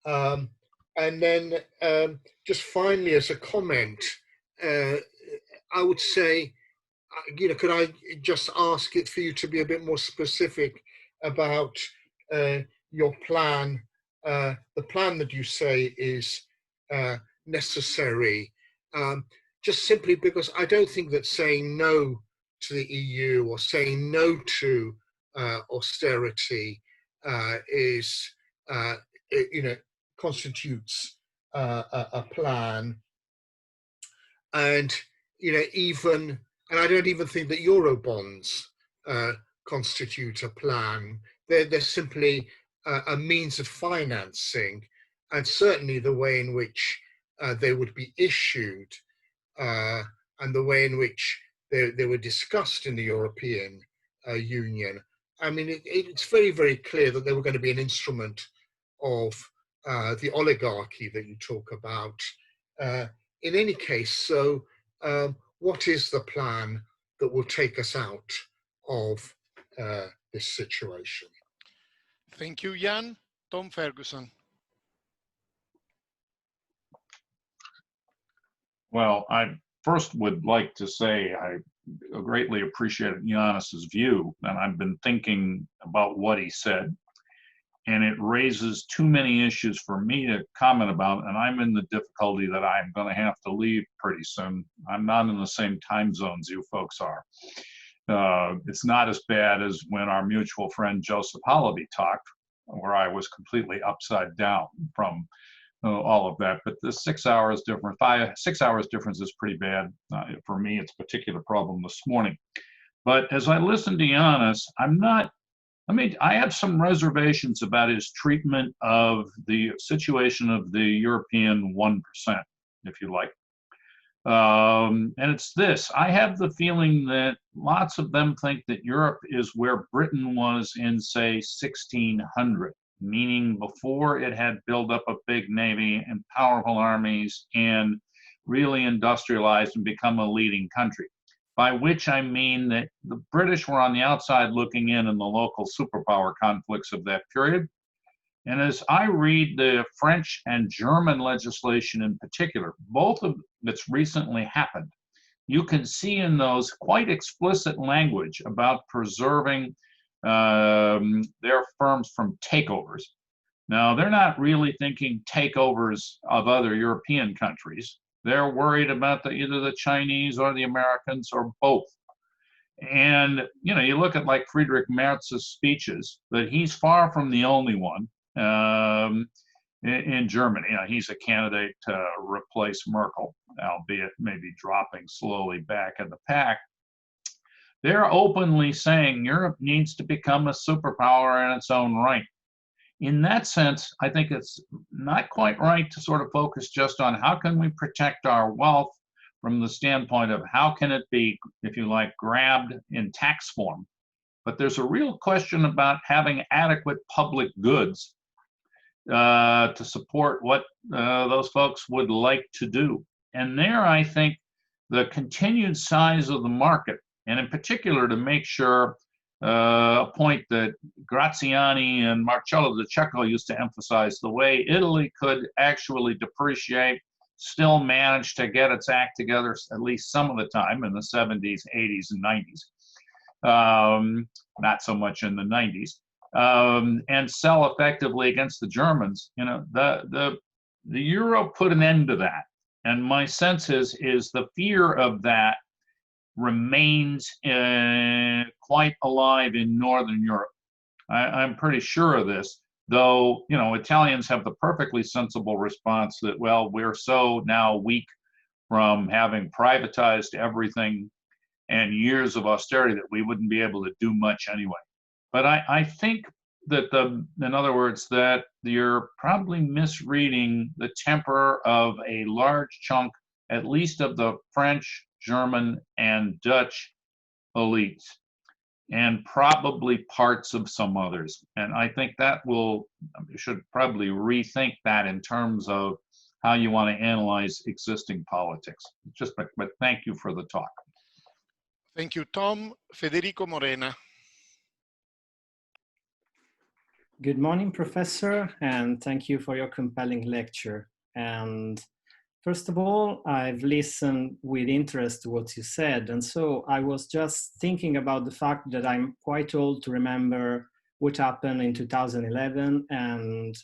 And then just finally, as a comment, I would say, could I just ask it for you to be a bit more specific about your plan, the plan that you say is necessary, just simply because I don't think that saying no to the EU or saying no to austerity constitutes a plan. And and I don't even think that Eurobonds constitute a plan. They're simply a means of financing, and certainly the way in which they would be issued and the way in which they were discussed in the European Union. I mean, it's very, very clear that they were going to be an instrument of the oligarchy that you talk about. In any case, so what is the plan that will take us out of this situation? Thank you, Jan. Tom Ferguson. Well, I first would like to say I greatly appreciate Yanis's view, and I've been thinking about what he said. and it raises too many issues for me to comment about, and I'm in the difficulty that I'm going to have to leave pretty soon. I'm not in the same time zones you folks are. It's not as bad as when our mutual friend Joseph Holiday talked, where I was completely upside down from all of that. But the 6 hours difference, 6 hours difference is pretty bad. For me, it's a particular problem this morning. But as I listen to Yanis, I have some reservations about his treatment of the situation of the European 1%, if you like. And it's this: I have the feeling that lots of them think that Europe is where Britain was in, say, 1600, meaning before it had built up a big navy and powerful armies and really industrialized and become a leading country. By which I mean that the British were on the outside looking in the local superpower conflicts of that period. And as I read the French and German legislation in particular, both of that's recently happened, you can see in those quite explicit language about preserving their firms from takeovers. Now, they're not really thinking takeovers of other European countries. They're worried about either the Chinese or the Americans or both. And, you know, you look at like Friedrich Merz's speeches, but he's far from the only one in Germany. You know, he's a candidate to replace Merkel, albeit maybe dropping slowly back in the pack. They're openly saying Europe needs to become a superpower in its own right. In that sense, I think it's not quite right to sort of focus just on how can we protect our wealth from the standpoint of how can it be, if you like, grabbed in tax form. But there's a real question about having adequate public goods to support what those folks would like to do. And there, I think, the continued size of the market, and in particular to make sure a point that Graziani and Marcello De Cecco used to emphasize, the way Italy could actually depreciate, still manage to get its act together at least some of the time in the 70s, 80s, and 90s, not so much in the 90s, and sell effectively against the Germans. You know, the euro put an end to that. And my sense is the fear of that remains quite alive in Northern Europe. I'm pretty sure of this, though, you know, Italians have the perfectly sensible response that, well, we're so now weak from having privatized everything and years of austerity that we wouldn't be able to do much anyway. But I think that in other words, that you're probably misreading the temper of a large chunk, at least of the French, German, and Dutch elites, and probably parts of some others. And I think that you should probably rethink that in terms of how you want to analyze existing politics. But thank you for the talk. Thank you, Tom. Federico Morena. Good morning, Professor, and thank you for your compelling lecture. And first of all, I've listened with interest to what you said. And so I was just thinking about the fact that I'm quite old to remember what happened in 2011 and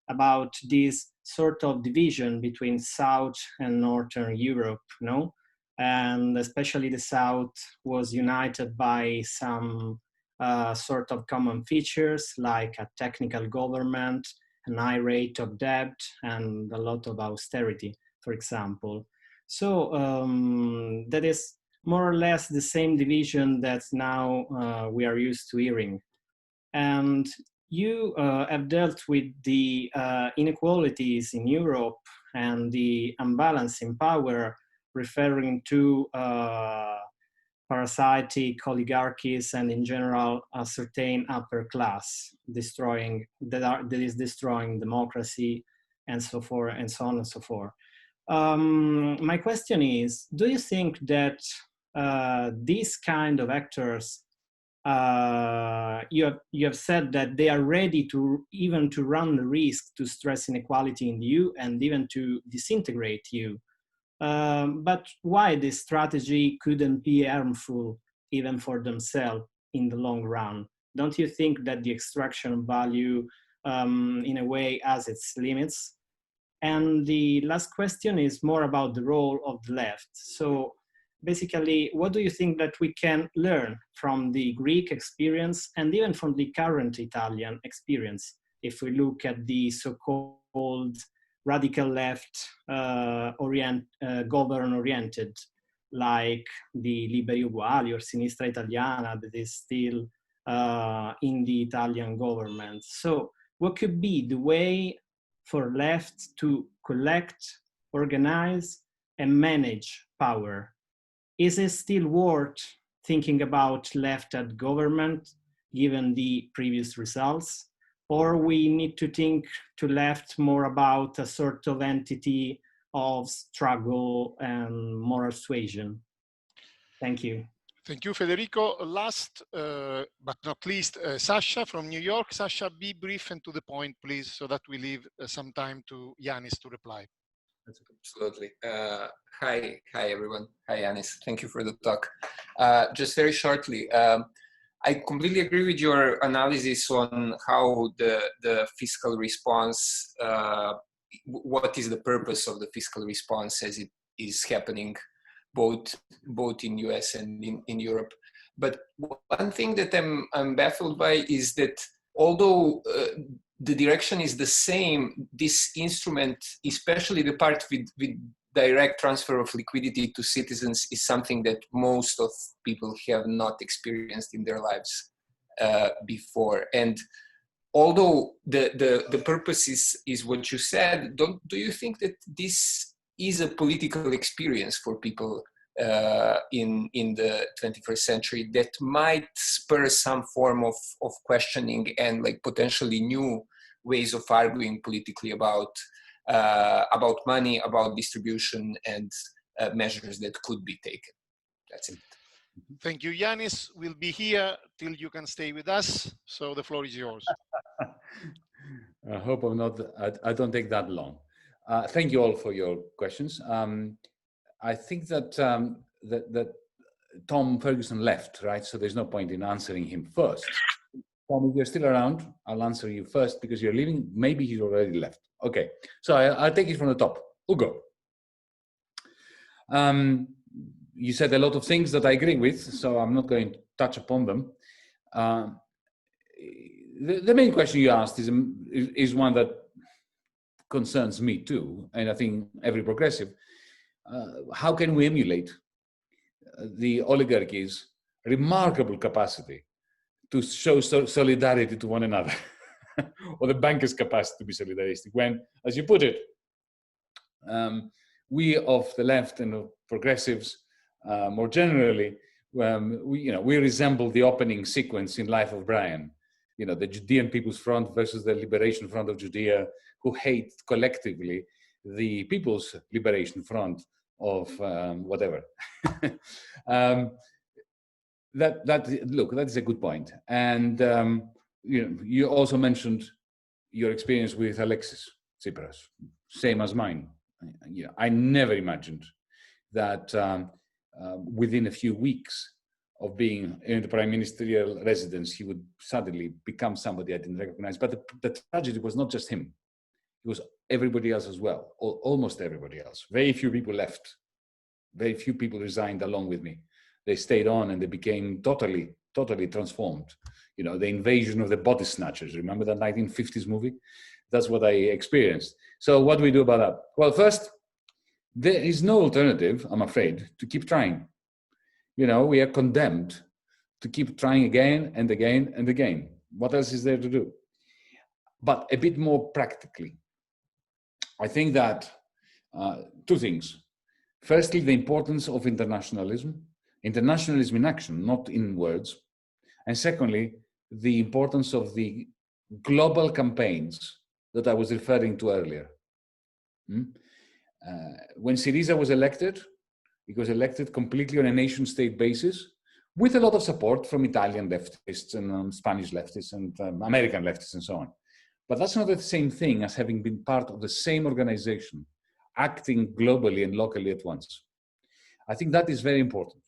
about this sort of division between South and Northern Europe, no? And especially the South was united by some sort of common features like a technical government, an high rate of debt, and a lot of austerity, for example. So that is more or less the same division that now we are used to hearing. And you have dealt with the inequalities in Europe and the imbalance in power, referring to parasitic oligarchies and in general a certain upper class that is destroying democracy and so forth and so on and so forth. My question is, do you think that these kind of actors, you have said that they are ready to even to run the risk to stress inequality in the EU and even to disintegrate EU? But why this strategy couldn't be harmful even for themselves in the long run? Don't you think that the extraction of value in a way has its limits. And the last question is more about the role of the left. So basically, what do you think that we can learn from the Greek experience and even from the current Italian experience, if we look at the so-called radical left government-oriented, like the Liberi Uguali or Sinistra Italiana that is still in the Italian government? So what could be the way for left to collect, organize, and manage power? Is it still worth thinking about left at government, given the previous results? Or we need to think to left more about a sort of entity of struggle and moral suasion? Thank you. Thank you, Federico. Last but not least, Sasha from New York. Sasha, be brief and to the point, please, so that we leave some time to Yanis to reply. Absolutely. Hi, everyone. Hi, Yanis. Thank you for the talk. Just very shortly, I completely agree with your analysis on how the fiscal response, what is the purpose of the fiscal response as it is happening both in US and in Europe. But one thing that I'm baffled by is that although the direction is the same, this instrument, especially the part with direct transfer of liquidity to citizens, is something that most of people have not experienced in their lives before. And although the purpose is what you said, do you think that this is a political experience for people in the 21st century that might spur some form of questioning and like potentially new ways of arguing politically about money, about distribution, and measures that could be taken? That's it. Thank you, Yanis. We'll be here till you can stay with us. So the floor is yours. I hope I don't take that long. Thank you all for your questions. I think that that Tom Ferguson left, right? So there's no point in answering him first. Tom, if you're still around, I'll answer you first because you're leaving. Maybe he's already left. Okay, so I'll take it from the top. Ugo. You said a lot of things that I agree with, so I'm not going to touch upon them. The main question you asked is one that concerns me too, and I think every progressive. How can we emulate the oligarchy's remarkable capacity to show solidarity to one another, or the bankers' capacity to be solidaristic, when, as you put it, we of the left and of progressives, more generally, we resemble the opening sequence in Life of Brian, the Judean People's Front versus the Liberation Front of Judea, who hate collectively the People's Liberation Front of whatever. That is a good point. And you also mentioned your experience with Alexis Tsipras, same as mine. I never imagined that within a few weeks of being in the prime ministerial residence, he would suddenly become somebody I didn't recognize. But the tragedy was not just him. It was everybody else as well, or almost everybody else. Very few people left. Very few people resigned along with me. They stayed on and they became totally transformed. The invasion of the body snatchers. Remember that 1950s movie? That's what I experienced. So what do we do about that? Well, first, there is no alternative, I'm afraid, to keep trying. We are condemned to keep trying again and again and again. What else is there to do? But a bit more practically, I think that two things. Firstly, the importance of internationalism in action, not in words. And secondly, the importance of the global campaigns that I was referring to earlier. When Syriza was elected, it was elected completely on a nation-state basis, with a lot of support from Italian leftists and Spanish leftists and American leftists and so on. But that's not the same thing as having been part of the same organization, acting globally and locally at once. I think that is very important.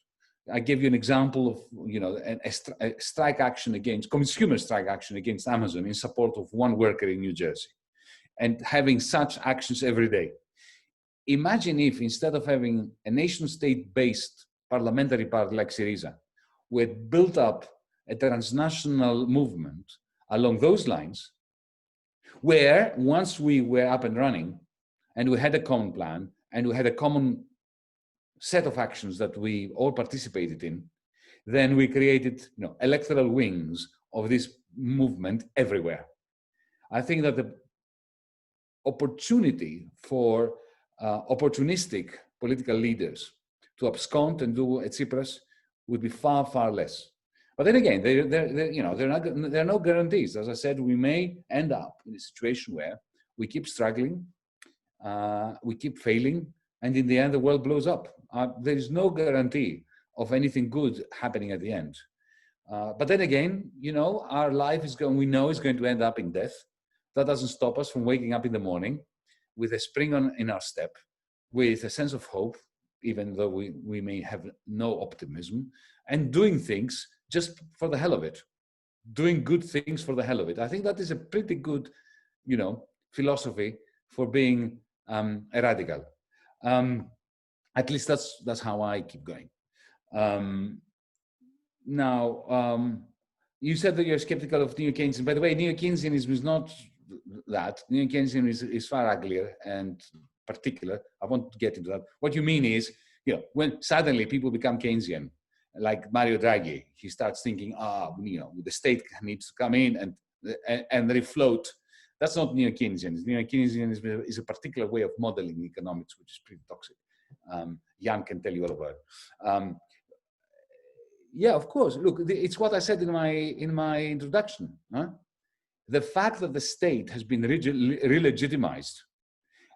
I gave you an example of, you know, a strike action against, consumer strike action against Amazon in support of one worker in New Jersey, and having such actions every day. Imagine if, instead of having a nation-state-based parliamentary party like Syriza, we had built up a transnational movement along those lines, where once we were up and running and we had a common plan and we had a common set of actions that we all participated in, then we created, you know, electoral wings of this movement everywhere. I think that the opportunity for opportunistic political leaders to abscond and do a Tsipras would be far, far less. But then again, there are no guarantees. As I said, we may end up in a situation where we keep struggling, we keep failing, and in the end, the world blows up. There is no guarantee of anything good happening at the end. But then again, you know, our life is going, we know is going to end up in death. That doesn't stop us from waking up in the morning with a spring in our step, with a sense of hope, even though we may have no optimism, and doing things just for the hell of it, doing good things for the hell of it. I think that is a pretty good, you know, philosophy for being a radical. At least that's how I keep going. Now, you said that you're skeptical of neo-Keynesianism. By the way, neo-Keynesianism is not that. Neo-Keynesianism is far uglier and particular. I won't get into that. What you mean is, you know, when suddenly people become Keynesian, like Mario Draghi, he starts thinking, you know, the state needs to come in and refloat. That's not neo-Keynesianism. Neo-Keynesianism is a particular way of modeling economics, which is pretty toxic. Jan can tell you all about it. Yeah, of course. Look, it's what I said in my introduction. Huh? The fact that the state has been re-legitimized,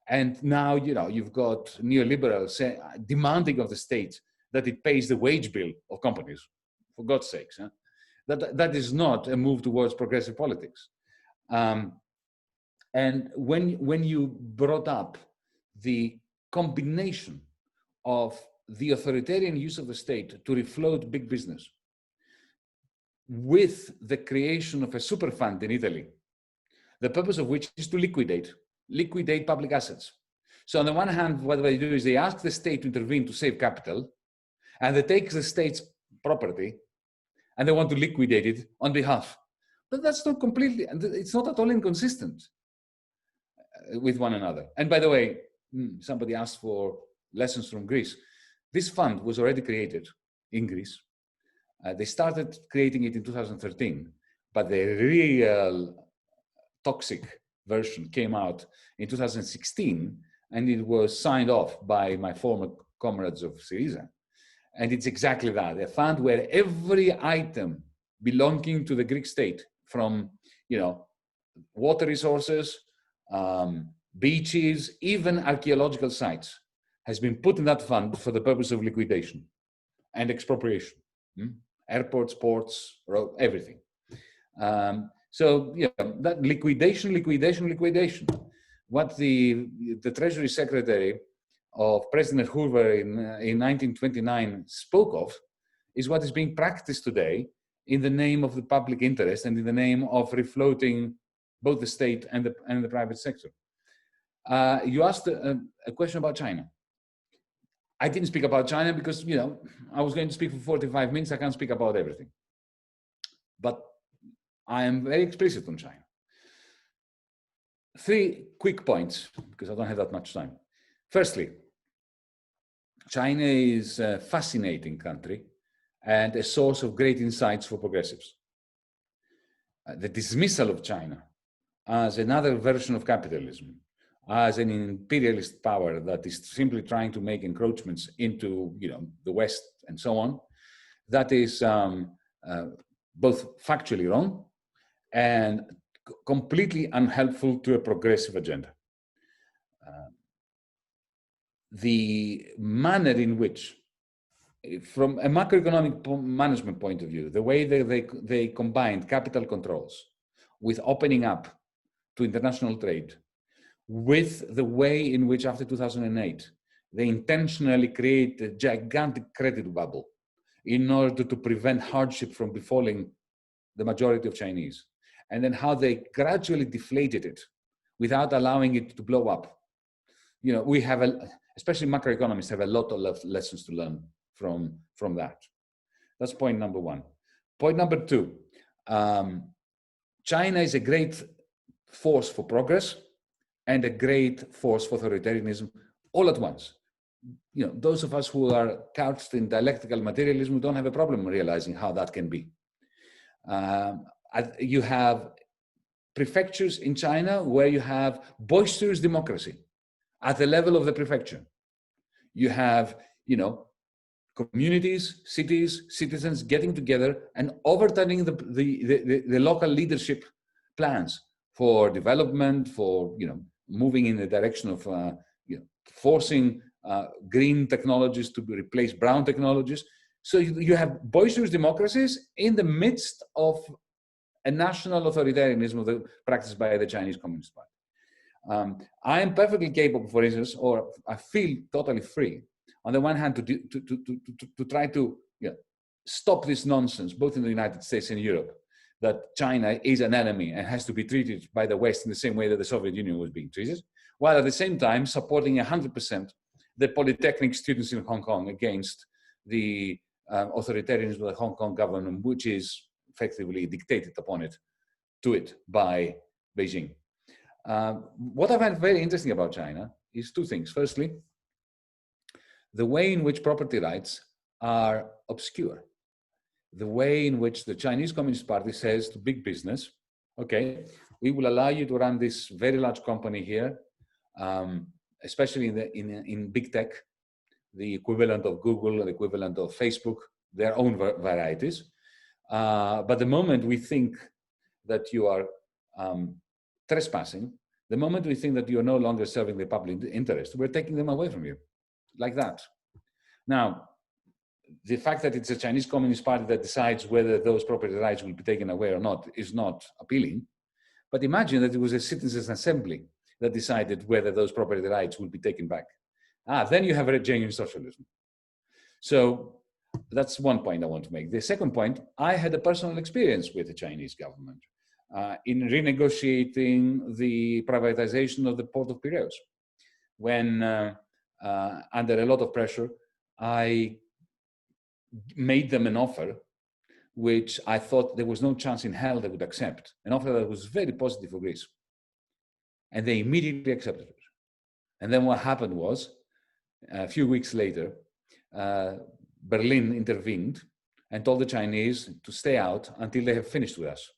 and now, you know, you've got neoliberals demanding of the state that it pays the wage bill of companies, for God's sakes. Huh? That is not a move towards progressive politics. And when you brought up the combination of the authoritarian use of the state to refloat big business with the creation of a super fund in Italy, the purpose of which is to liquidate public assets. So on the one hand, what they do is they ask the state to intervene to save capital, and they take the state's property and they want to liquidate it on behalf. But that's not completely, it's not at all inconsistent with one another. And by the way, somebody asked for lessons from Greece. This fund was already created in Greece. They started creating it in 2013, but the real toxic version came out in 2016, and it was signed off by my former comrades of Syriza. And it's exactly that, a fund where every item belonging to the Greek state, from, you know, water resources, beaches, even archaeological sites, has been put in that fund for the purpose of liquidation and expropriation. Airports, ports, road, everything. So, yeah, that liquidation. What the Treasury Secretary of President Hoover in 1929 spoke of is what is being practiced today in the name of the public interest and in the name of refloating both the state and the private sector. You asked a question about China. I didn't speak about China because, you know, I was going to speak for 45 minutes. I can't speak about everything. But I am very explicit on China. 3 quick points, because I don't have that much time. Firstly, China is a fascinating country and a source of great insights for progressives. The dismissal of China as another version of capitalism, as an imperialist power that is simply trying to make encroachments into, you know, the West and so on, that is both factually wrong and completely unhelpful to a progressive agenda. The manner in which, from a macroeconomic management point of view, the way they combined capital controls with opening up to international trade, with the way in which after 2008, they intentionally create a gigantic credit bubble in order to prevent hardship from befalling the majority of Chinese, and then how they gradually deflated it without allowing it to blow up. You know, we have, especially macroeconomists, have a lot of lessons to learn from that. That's point number one. Point number two, China is a great force for progress and a great force for authoritarianism all at once. You know, those of us who are couched in dialectical materialism don't have a problem realizing how that can be. You have prefectures in China where you have boisterous democracy at the level of the prefecture. You have, you know, communities, cities, citizens getting together and overturning the local leadership plans for development, for, you know, moving in the direction of you know, forcing green technologies to replace brown technologies. So you have boisterous democracies in the midst of a national authoritarianism practiced by the Chinese Communist Party. I am perfectly capable, for instance, or I feel totally free, on the one hand, to try to, you know, stop this nonsense, both in the United States and Europe, that China is an enemy and has to be treated by the West in the same way that the Soviet Union was being treated, while at the same time supporting 100% the polytechnic students in Hong Kong against the authoritarianism of the Hong Kong government, which is effectively dictated upon it by Beijing. What I find very interesting about China is two things. Firstly, the way in which property rights are obscure. The way in which the Chinese Communist Party says to big business, okay, we will allow you to run this very large company here, especially in big tech, the equivalent of Google, the equivalent of Facebook, their own varieties. But the moment we think that you are trespassing, the moment we think that you are no longer serving the public interest, we're taking them away from you, like that. Now, the fact that it's a Chinese Communist Party that decides whether those property rights will be taken away or not is not appealing. But imagine that it was a citizens' assembly that decided whether those property rights will be taken back. Then you have a genuine socialism. So that's one point I want to make. The second point, I had a personal experience with the Chinese government in renegotiating the privatization of the port of Piraeus. When, under a lot of pressure, I made them an offer which I thought there was no chance in hell they would accept, an offer that was very positive for Greece. And they immediately accepted it. And then what happened was, a few weeks later, Berlin intervened and told the Chinese to stay out until they have finished with us.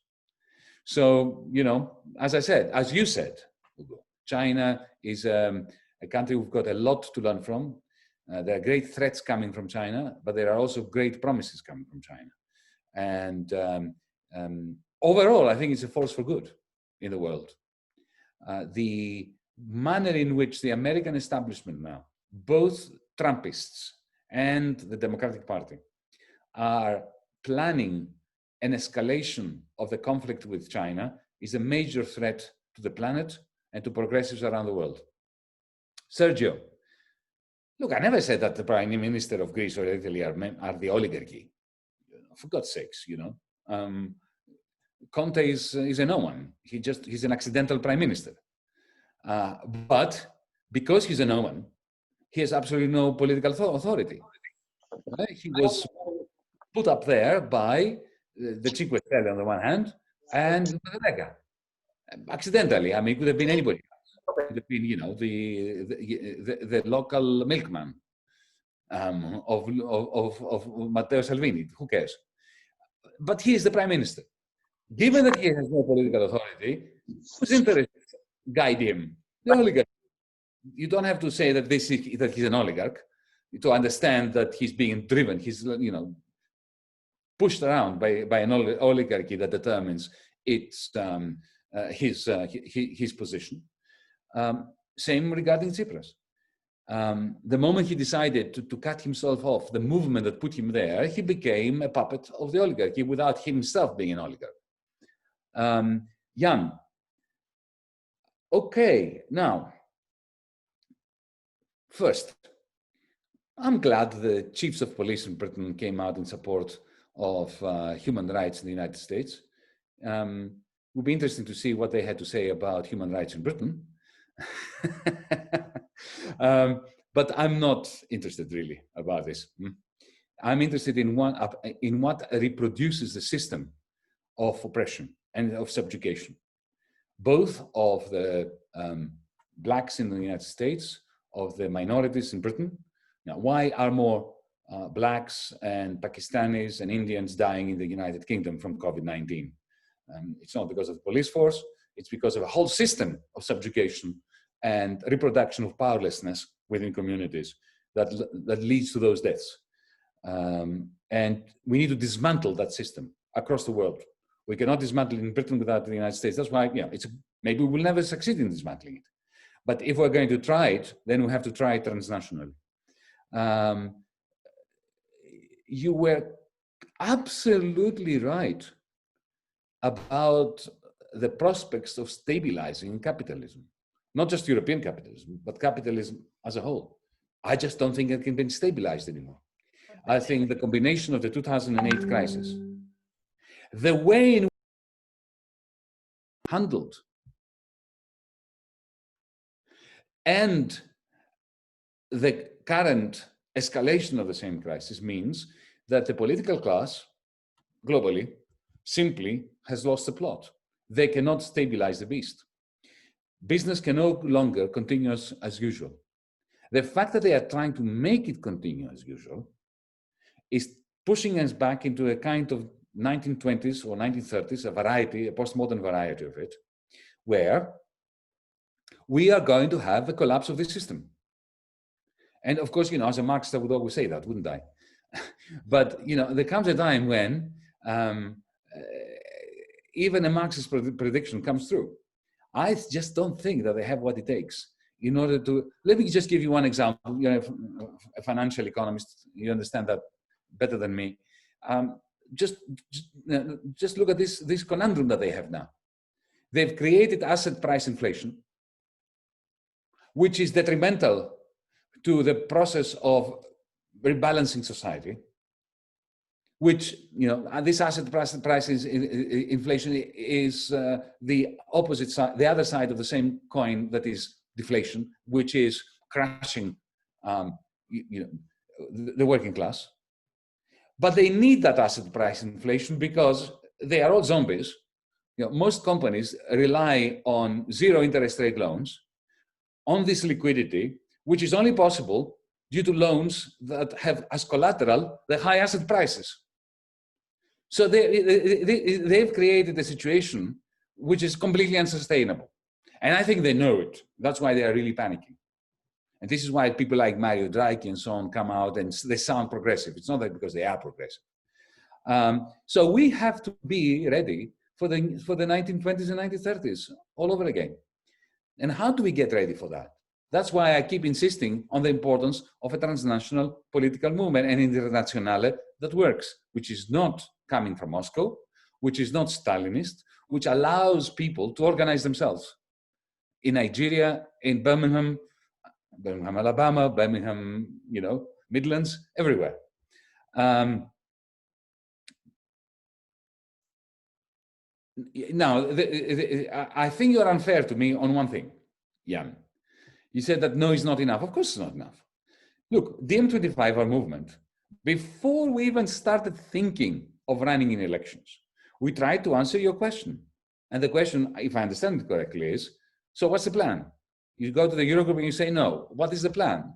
So, you know, as I said, as you said, Hugo, China is a country we've got a lot to learn from. There are great threats coming from China, but there are also great promises coming from China. And overall, I think it's a force for good in the world. The manner in which the American establishment now, both Trumpists and the Democratic Party, are planning an escalation of the conflict with China is a major threat to the planet and to progressives around the world. Sergio, look, I never said that the Prime Minister of Greece or Italy are the oligarchy. For God's sakes, you know. Conte is a no one. He's an accidental Prime Minister. But because he's a no one, he has absolutely no political authority. Right? He was put up there by the Cinque Stelle on the one hand and the Lega. Accidentally, I mean, it could have been anybody else. It could have been, you know, the local milkman of Matteo Salvini. Who cares? But he is the Prime Minister. Given that he has no political authority, whose interests guide him? The oligarch. You don't have to say that he's an oligarch to understand that he's being driven. He's, you know, pushed around by an oligarchy that determines his position. Same regarding Tsipras. The moment he decided to cut himself off, the movement that put him there, he became a puppet of the oligarchy without himself being an oligarch. Jan, okay, now, first, I'm glad the chiefs of police in Britain came out in support of human rights in the United States. It would be interesting to see what they had to say about human rights in Britain. But I'm not interested really about this. I'm interested in what reproduces the system of oppression and of subjugation, both of the blacks in the United States, of the minorities in Britain. Now, why are more blacks and Pakistanis and Indians dying in the United Kingdom from COVID-19? It's not because of the police force, it's because of a whole system of subjugation and reproduction of powerlessness within communities that leads to those deaths. And we need to dismantle that system across the world. We cannot dismantle it in Britain without the United States. That's why, maybe we'll never succeed in dismantling it. But if we're going to try it, then we have to try it transnationally. You were absolutely right about the prospects of stabilizing capitalism, not just European capitalism, but capitalism as a whole. I just don't think it can be stabilized anymore. I think the combination of the 2008 crisis, the way in which handled, and the current escalation of the same crisis means that the political class globally simply has lost the plot. They cannot stabilize the beast. Business can no longer continue as usual. The fact that they are trying to make it continue as usual is pushing us back into a kind of 1920s or 1930s, a postmodern variety of it, where we are going to have a collapse of this system. And of course, as a Marxist, I would always say that, wouldn't I? But, there comes a time when even a Marxist prediction comes through. I just don't think that they have what it takes in order to, let me just give you one example. You're a financial economist, you understand that better than me. Just look at this conundrum that they have now. They've created asset price inflation, which is detrimental to the process of rebalancing society, which, this asset price inflation is the opposite side, the other side of the same coin that is deflation, which is crashing the working class. But they need that asset price inflation because they are all zombies. Most companies rely on zero interest rate loans, on this liquidity, which is only possible due to loans that have as collateral the high asset prices. So they've created a situation which is completely unsustainable. And I think they know it. That's why they are really panicking. And this is why people like Mario Draghi and so on come out and they sound progressive. It's not that because they are progressive. So we have to be ready for the 1920s and 1930s all over again. And how do we get ready for that? That's why I keep insisting on the importance of a transnational political movement, an internationale that works, which is not coming from Moscow, which is not Stalinist, which allows people to organize themselves. In Nigeria, in Birmingham, Alabama, Birmingham, Midlands, everywhere. Now, I think you're unfair to me on one thing, Jan. You said that no, it's not enough. Of course it's not enough. Look, DiEM25, our movement, before we even started thinking of running in elections, we tried to answer your question. And the question, if I understand it correctly, is, so what's the plan? You go to the Eurogroup and you say no. What is the plan?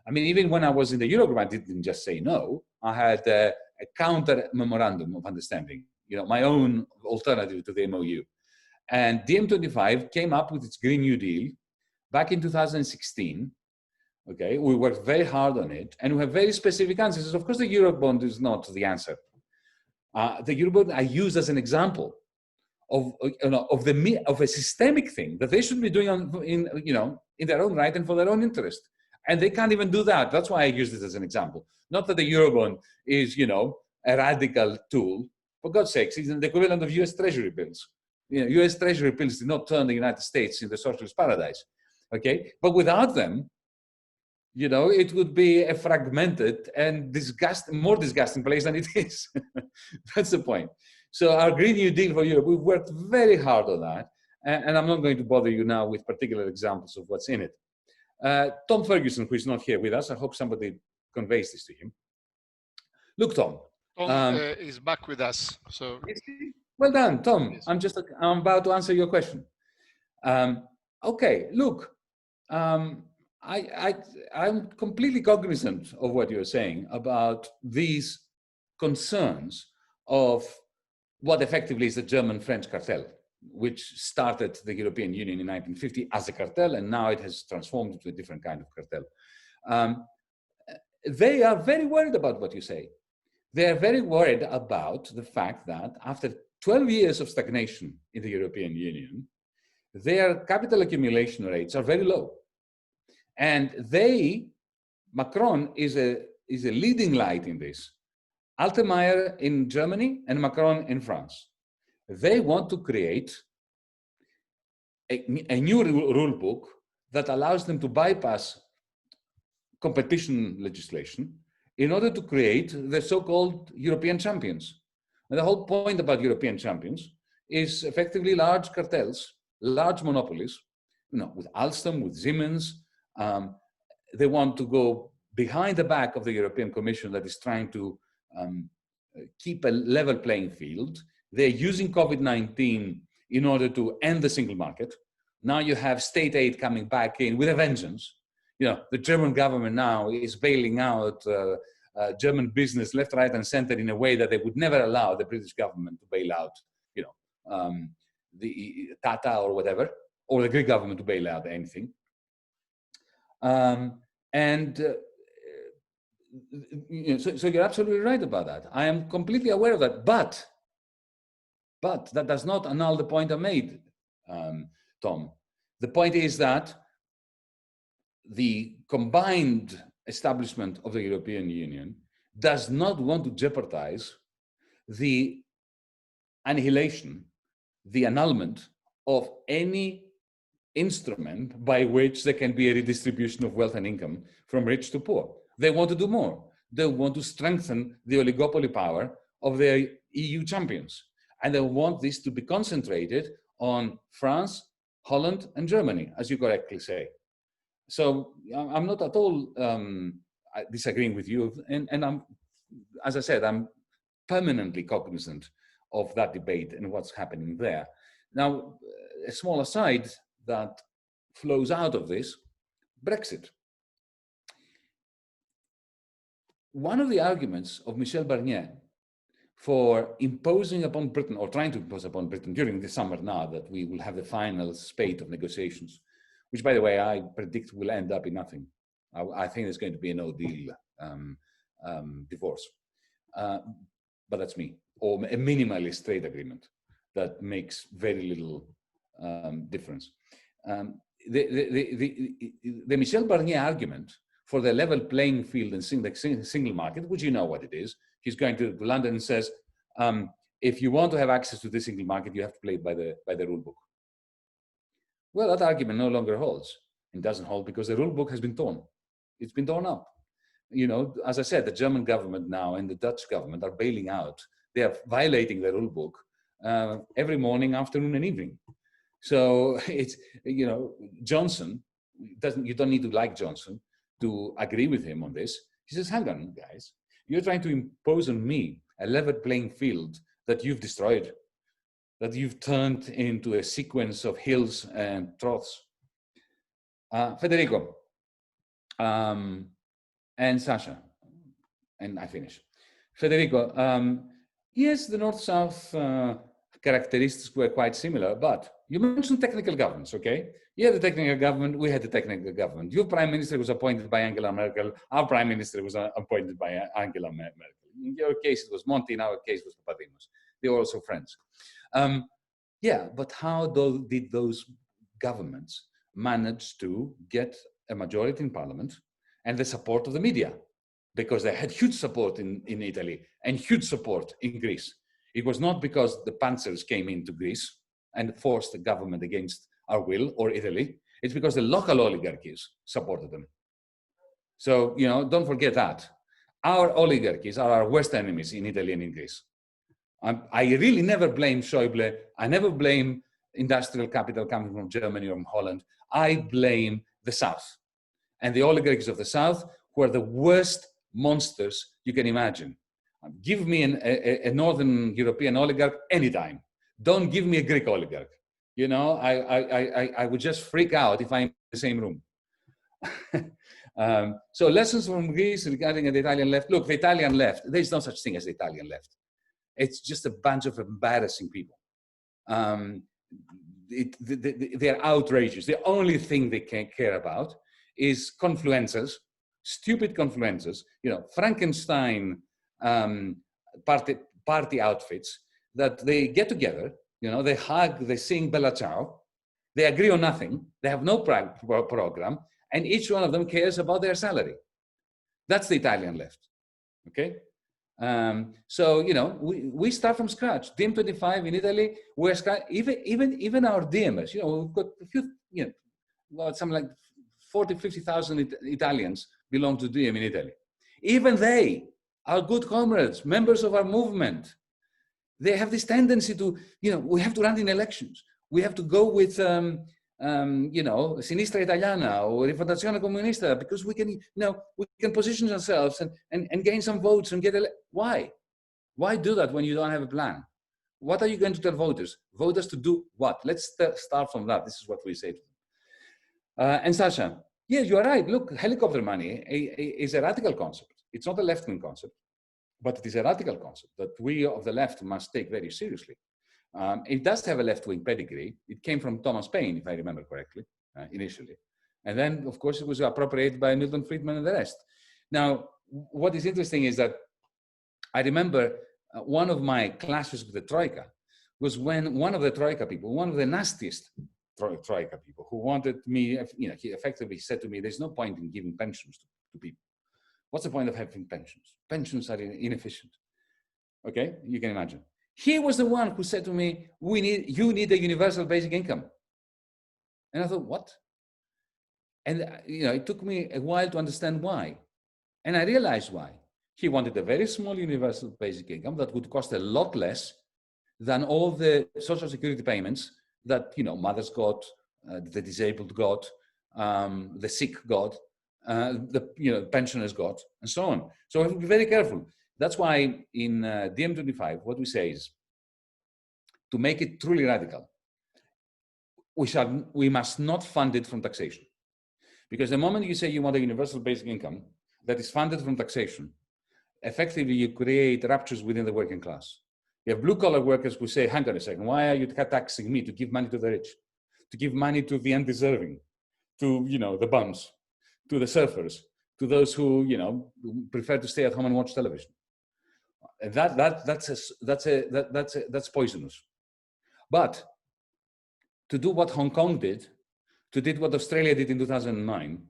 I mean, even when I was in the Eurogroup, I didn't just say no. I had a counter memorandum of understanding, my own alternative to the MOU. And DiEM25 came up with its Green New Deal back in 2016. Okay, we worked very hard on it, and we have very specific answers. Of course, the Eurobond is not the answer. The Eurobond I used as an example of a systemic thing that they should be doing in their own right and for their own interest, and they can't even do that. That's why I used it as an example. Not that the Eurobond is a radical tool. For God's sakes, it's the equivalent of U.S. Treasury bills. U.S. Treasury bills did not turn the United States into a socialist paradise. Okay, but without them, You know, it would be a fragmented and more disgusting place than it is. That's the point. So our Green New Deal for Europe, we've worked very hard on that. And I'm not going to bother you now with particular examples of what's in it. Tom Ferguson, who is not here with us, I hope somebody conveys this to him. Look, Tom. Tom is back with us. So well done, Tom. Yes. I'm about to answer your question. Okay, look, I'm completely cognizant of what you're saying about these concerns of what effectively is the German-French cartel, which started the European Union in 1950 as a cartel, and now it has transformed into a different kind of cartel. They are very worried about what you say. They are very worried about the fact that after 12 years of stagnation in the European Union, their capital accumulation rates are very low. And Macron is a leading light in this. Altmaier in Germany and Macron in France. They want to create a new rule book that allows them to bypass competition legislation in order to create the so-called European champions. And the whole point about European champions is effectively large cartels, large monopolies, with Alstom, with Siemens. They want to go behind the back of the European Commission that is trying to keep a level playing field. They're using COVID-19 in order to end the single market. Now you have state aid coming back in with a vengeance. The German government now is bailing out German business left, right, and center in a way that they would never allow the British government to bail out, the Tata or whatever, or the Greek government to bail out anything. So you're absolutely right about that. I am completely aware of that, but that does not annul the point I made, Tom. The point is that the combined establishment of the European Union does not want to jeopardize the annihilation, the annulment of any instrument by which there can be a redistribution of wealth and income from rich to poor. They want to do more. They want to strengthen the oligopoly power of their EU champions. And they want this to be concentrated on France, Holland, and Germany, as you correctly say. So I'm not at all disagreeing with you. And I'm, as I said, I'm permanently cognizant of that debate and what's happening there. Now, a small aside that flows out of this, Brexit. One of the arguments of Michel Barnier for imposing upon Britain, or trying to impose upon Britain during the summer now that we will have the final spate of negotiations, which, by the way, I predict will end up in nothing. I think there's going to be a no-deal divorce. But that's me. Or a minimalist trade agreement that makes very little difference. The Michel Barnier argument for the level playing field and single market, which you know what it is, he's going to London and says, if you want to have access to this single market, you have to play by the rule book. Well, that argument no longer holds. It doesn't hold because the rule book has been torn. It's been torn up. As I said, the German government now and the Dutch government are bailing out. They are violating the rule book every morning, afternoon, and evening. So it's, Johnson, you don't need to like Johnson to agree with him on this. He says, hang on, guys, you're trying to impose on me a level playing field that you've destroyed, that you've turned into a sequence of hills and troughs. Federico and Sasha, and I finish. Federico, yes, the North-South characteristics were quite similar, but you mentioned technical governments, okay? You had the technical government, we had the technical government. Your prime minister was appointed by Angela Merkel, our prime minister was appointed by Angela Merkel. In your case, it was Monti, in our case, it was Papadimos. They were also friends. Yeah, but how did those governments manage to get a majority in parliament and the support of the media? Because they had huge support in Italy and huge support in Greece. It was not because the panzers came into Greece and forced the government against our will, or Italy. It's because the local oligarchies supported them. So, you know, don't forget that. Our oligarchies are our worst enemies in Italy and in Greece. I really never blame Schäuble. I never blame industrial capital coming from Germany or from Holland. I blame the South and the oligarchies of the South, who are the worst monsters you can imagine. Give me a Northern European oligarch anytime. Don't give me a Greek oligarch. You know, I would just freak out if I'm in the same room. So lessons from Greece regarding the Italian left. Look, the Italian left, there's no such thing as the Italian left. It's just a bunch of embarrassing people. They're outrageous. The only thing they can care about is confluencers, stupid confluencers, you know, Frankenstein party outfits that they get together, you know, they hug, they sing Bella Ciao, they agree on nothing, they have no program, and each one of them cares about their salary. That's the Italian left, okay? So, you know, we start from scratch. DiEM25 in Italy, we're even our DMers, you know, we've got a few, you know, well, something like 40, 50,000 Italians belong to DiEM in Italy. Even they are good comrades, members of our movement. They have this tendency to, you know, we have to run in elections. We have to go with, you know, Sinistra Italiana or Rifondazione Comunista because we can, you know, we can position ourselves and gain some votes and get elected. Why? Why do that when you don't have a plan? What are you going to tell voters? Voters to do what? Let's start from that. This is what we say to them. And Sasha, yes, you are right. Look, helicopter money is a radical concept. It's not a left-wing concept, but it is a radical concept that we of the left must take very seriously. It does have a left-wing pedigree. It came from Thomas Paine, if I remember correctly, initially. And then, of course, it was appropriated by Milton Friedman and the rest. Now, what is interesting is that I remember one of my clashes with the Troika was when one of the Troika people, one of the nastiest Troika people who wanted me, you know, he effectively said to me, there's no point in giving pensions to people. What's the point of having pensions? Pensions are inefficient. Okay, you can imagine. He was the one who said to me, you need a universal basic income. And I thought, what? And you know, it took me a while to understand why. And I realized why. He wanted a very small universal basic income that would cost a lot less than all the social security payments that, you know, mothers got, the disabled got, the sick got, the, you know, pensioners got, and so on. So we have to be very careful. That's why in DiEM25, what we say is, to make it truly radical, we must not fund it from taxation. Because the moment you say you want a universal basic income that is funded from taxation, effectively you create ruptures within the working class. You have blue-collar workers who say, hang on a second, why are you taxing me to give money to the rich, to give money to the undeserving, to, you know, the bums, to the surfers, to those who, you know, prefer to stay at home and watch television. And that's poisonous. But to do what Hong Kong did, to do what Australia did in 2009,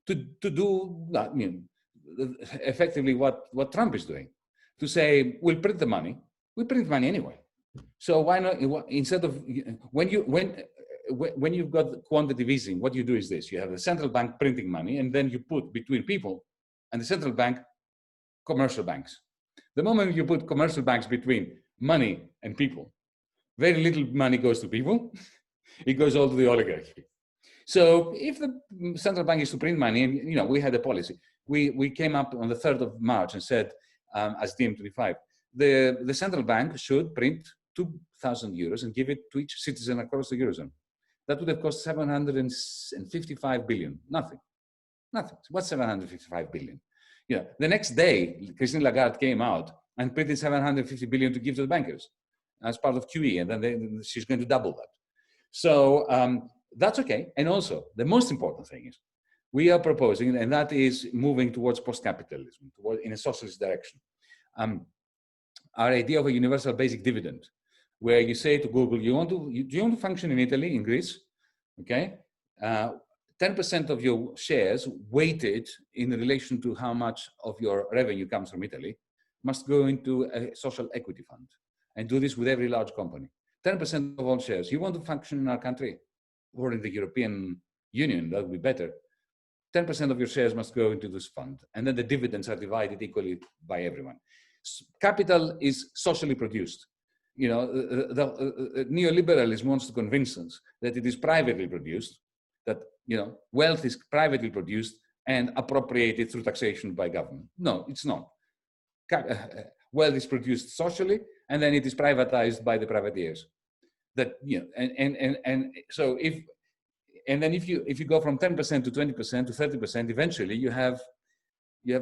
to do that, I mean, effectively what Trump is doing, to say, we'll print the money, we print money anyway. So why not, instead of, when you've got quantitative easing, what you do is this, you have the central bank printing money, and then you put between people and the central bank, commercial banks. The moment you put commercial banks between money and people, very little money goes to people, it goes all to the oligarchy. So if the central bank is to print money, and you know, we had a policy, we came up on the 3rd of March and said, as DiEM25, the central bank should print 2,000 euros and give it to each citizen across the Eurozone. That would have cost 755 billion, nothing. What's 755 billion? You know, the next day, Christine Lagarde came out and printed 750 billion to give to the bankers as part of QE, and then she's going to double that. So that's okay. And also, the most important thing is, we are proposing, and that is moving towards post-capitalism, in a socialist direction. Our idea of a universal basic dividend, where you say to Google, do you want to function in Italy, in Greece? Okay. 10% of your shares weighted in relation to how much of your revenue comes from Italy must go into a social equity fund, and do this with every large company. 10% of all shares. You want to function in our country or in the European Union, that would be better. 10% of your shares must go into this fund, and then the dividends are divided equally by everyone. Capital is socially produced. You know, neoliberalism wants to convince us that it is privately produced, that, you know, wealth is privately produced and appropriated through taxation by government. No, it's not. Wealth is produced socially, and then it is privatized by the privateers. That, you know, and so if you go from 10% to 20% to 30%, eventually you have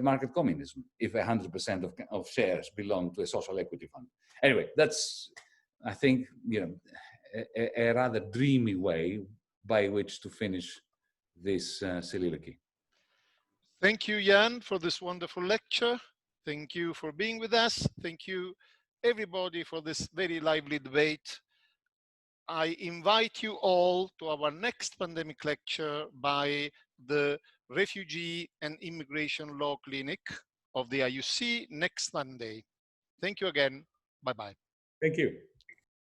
market communism if 100% of shares belong to a social equity fund. Anyway, that's, I think, you know, a rather dreamy way by which to finish this soliloquy. Thank you, Jan, for this wonderful lecture. Thank you for being with us. Thank you, everybody, for this very lively debate. I invite you all to our next pandemic lecture by the Refugee and Immigration Law Clinic of the IUC next Monday. Thank you again. Bye-bye. Thank you.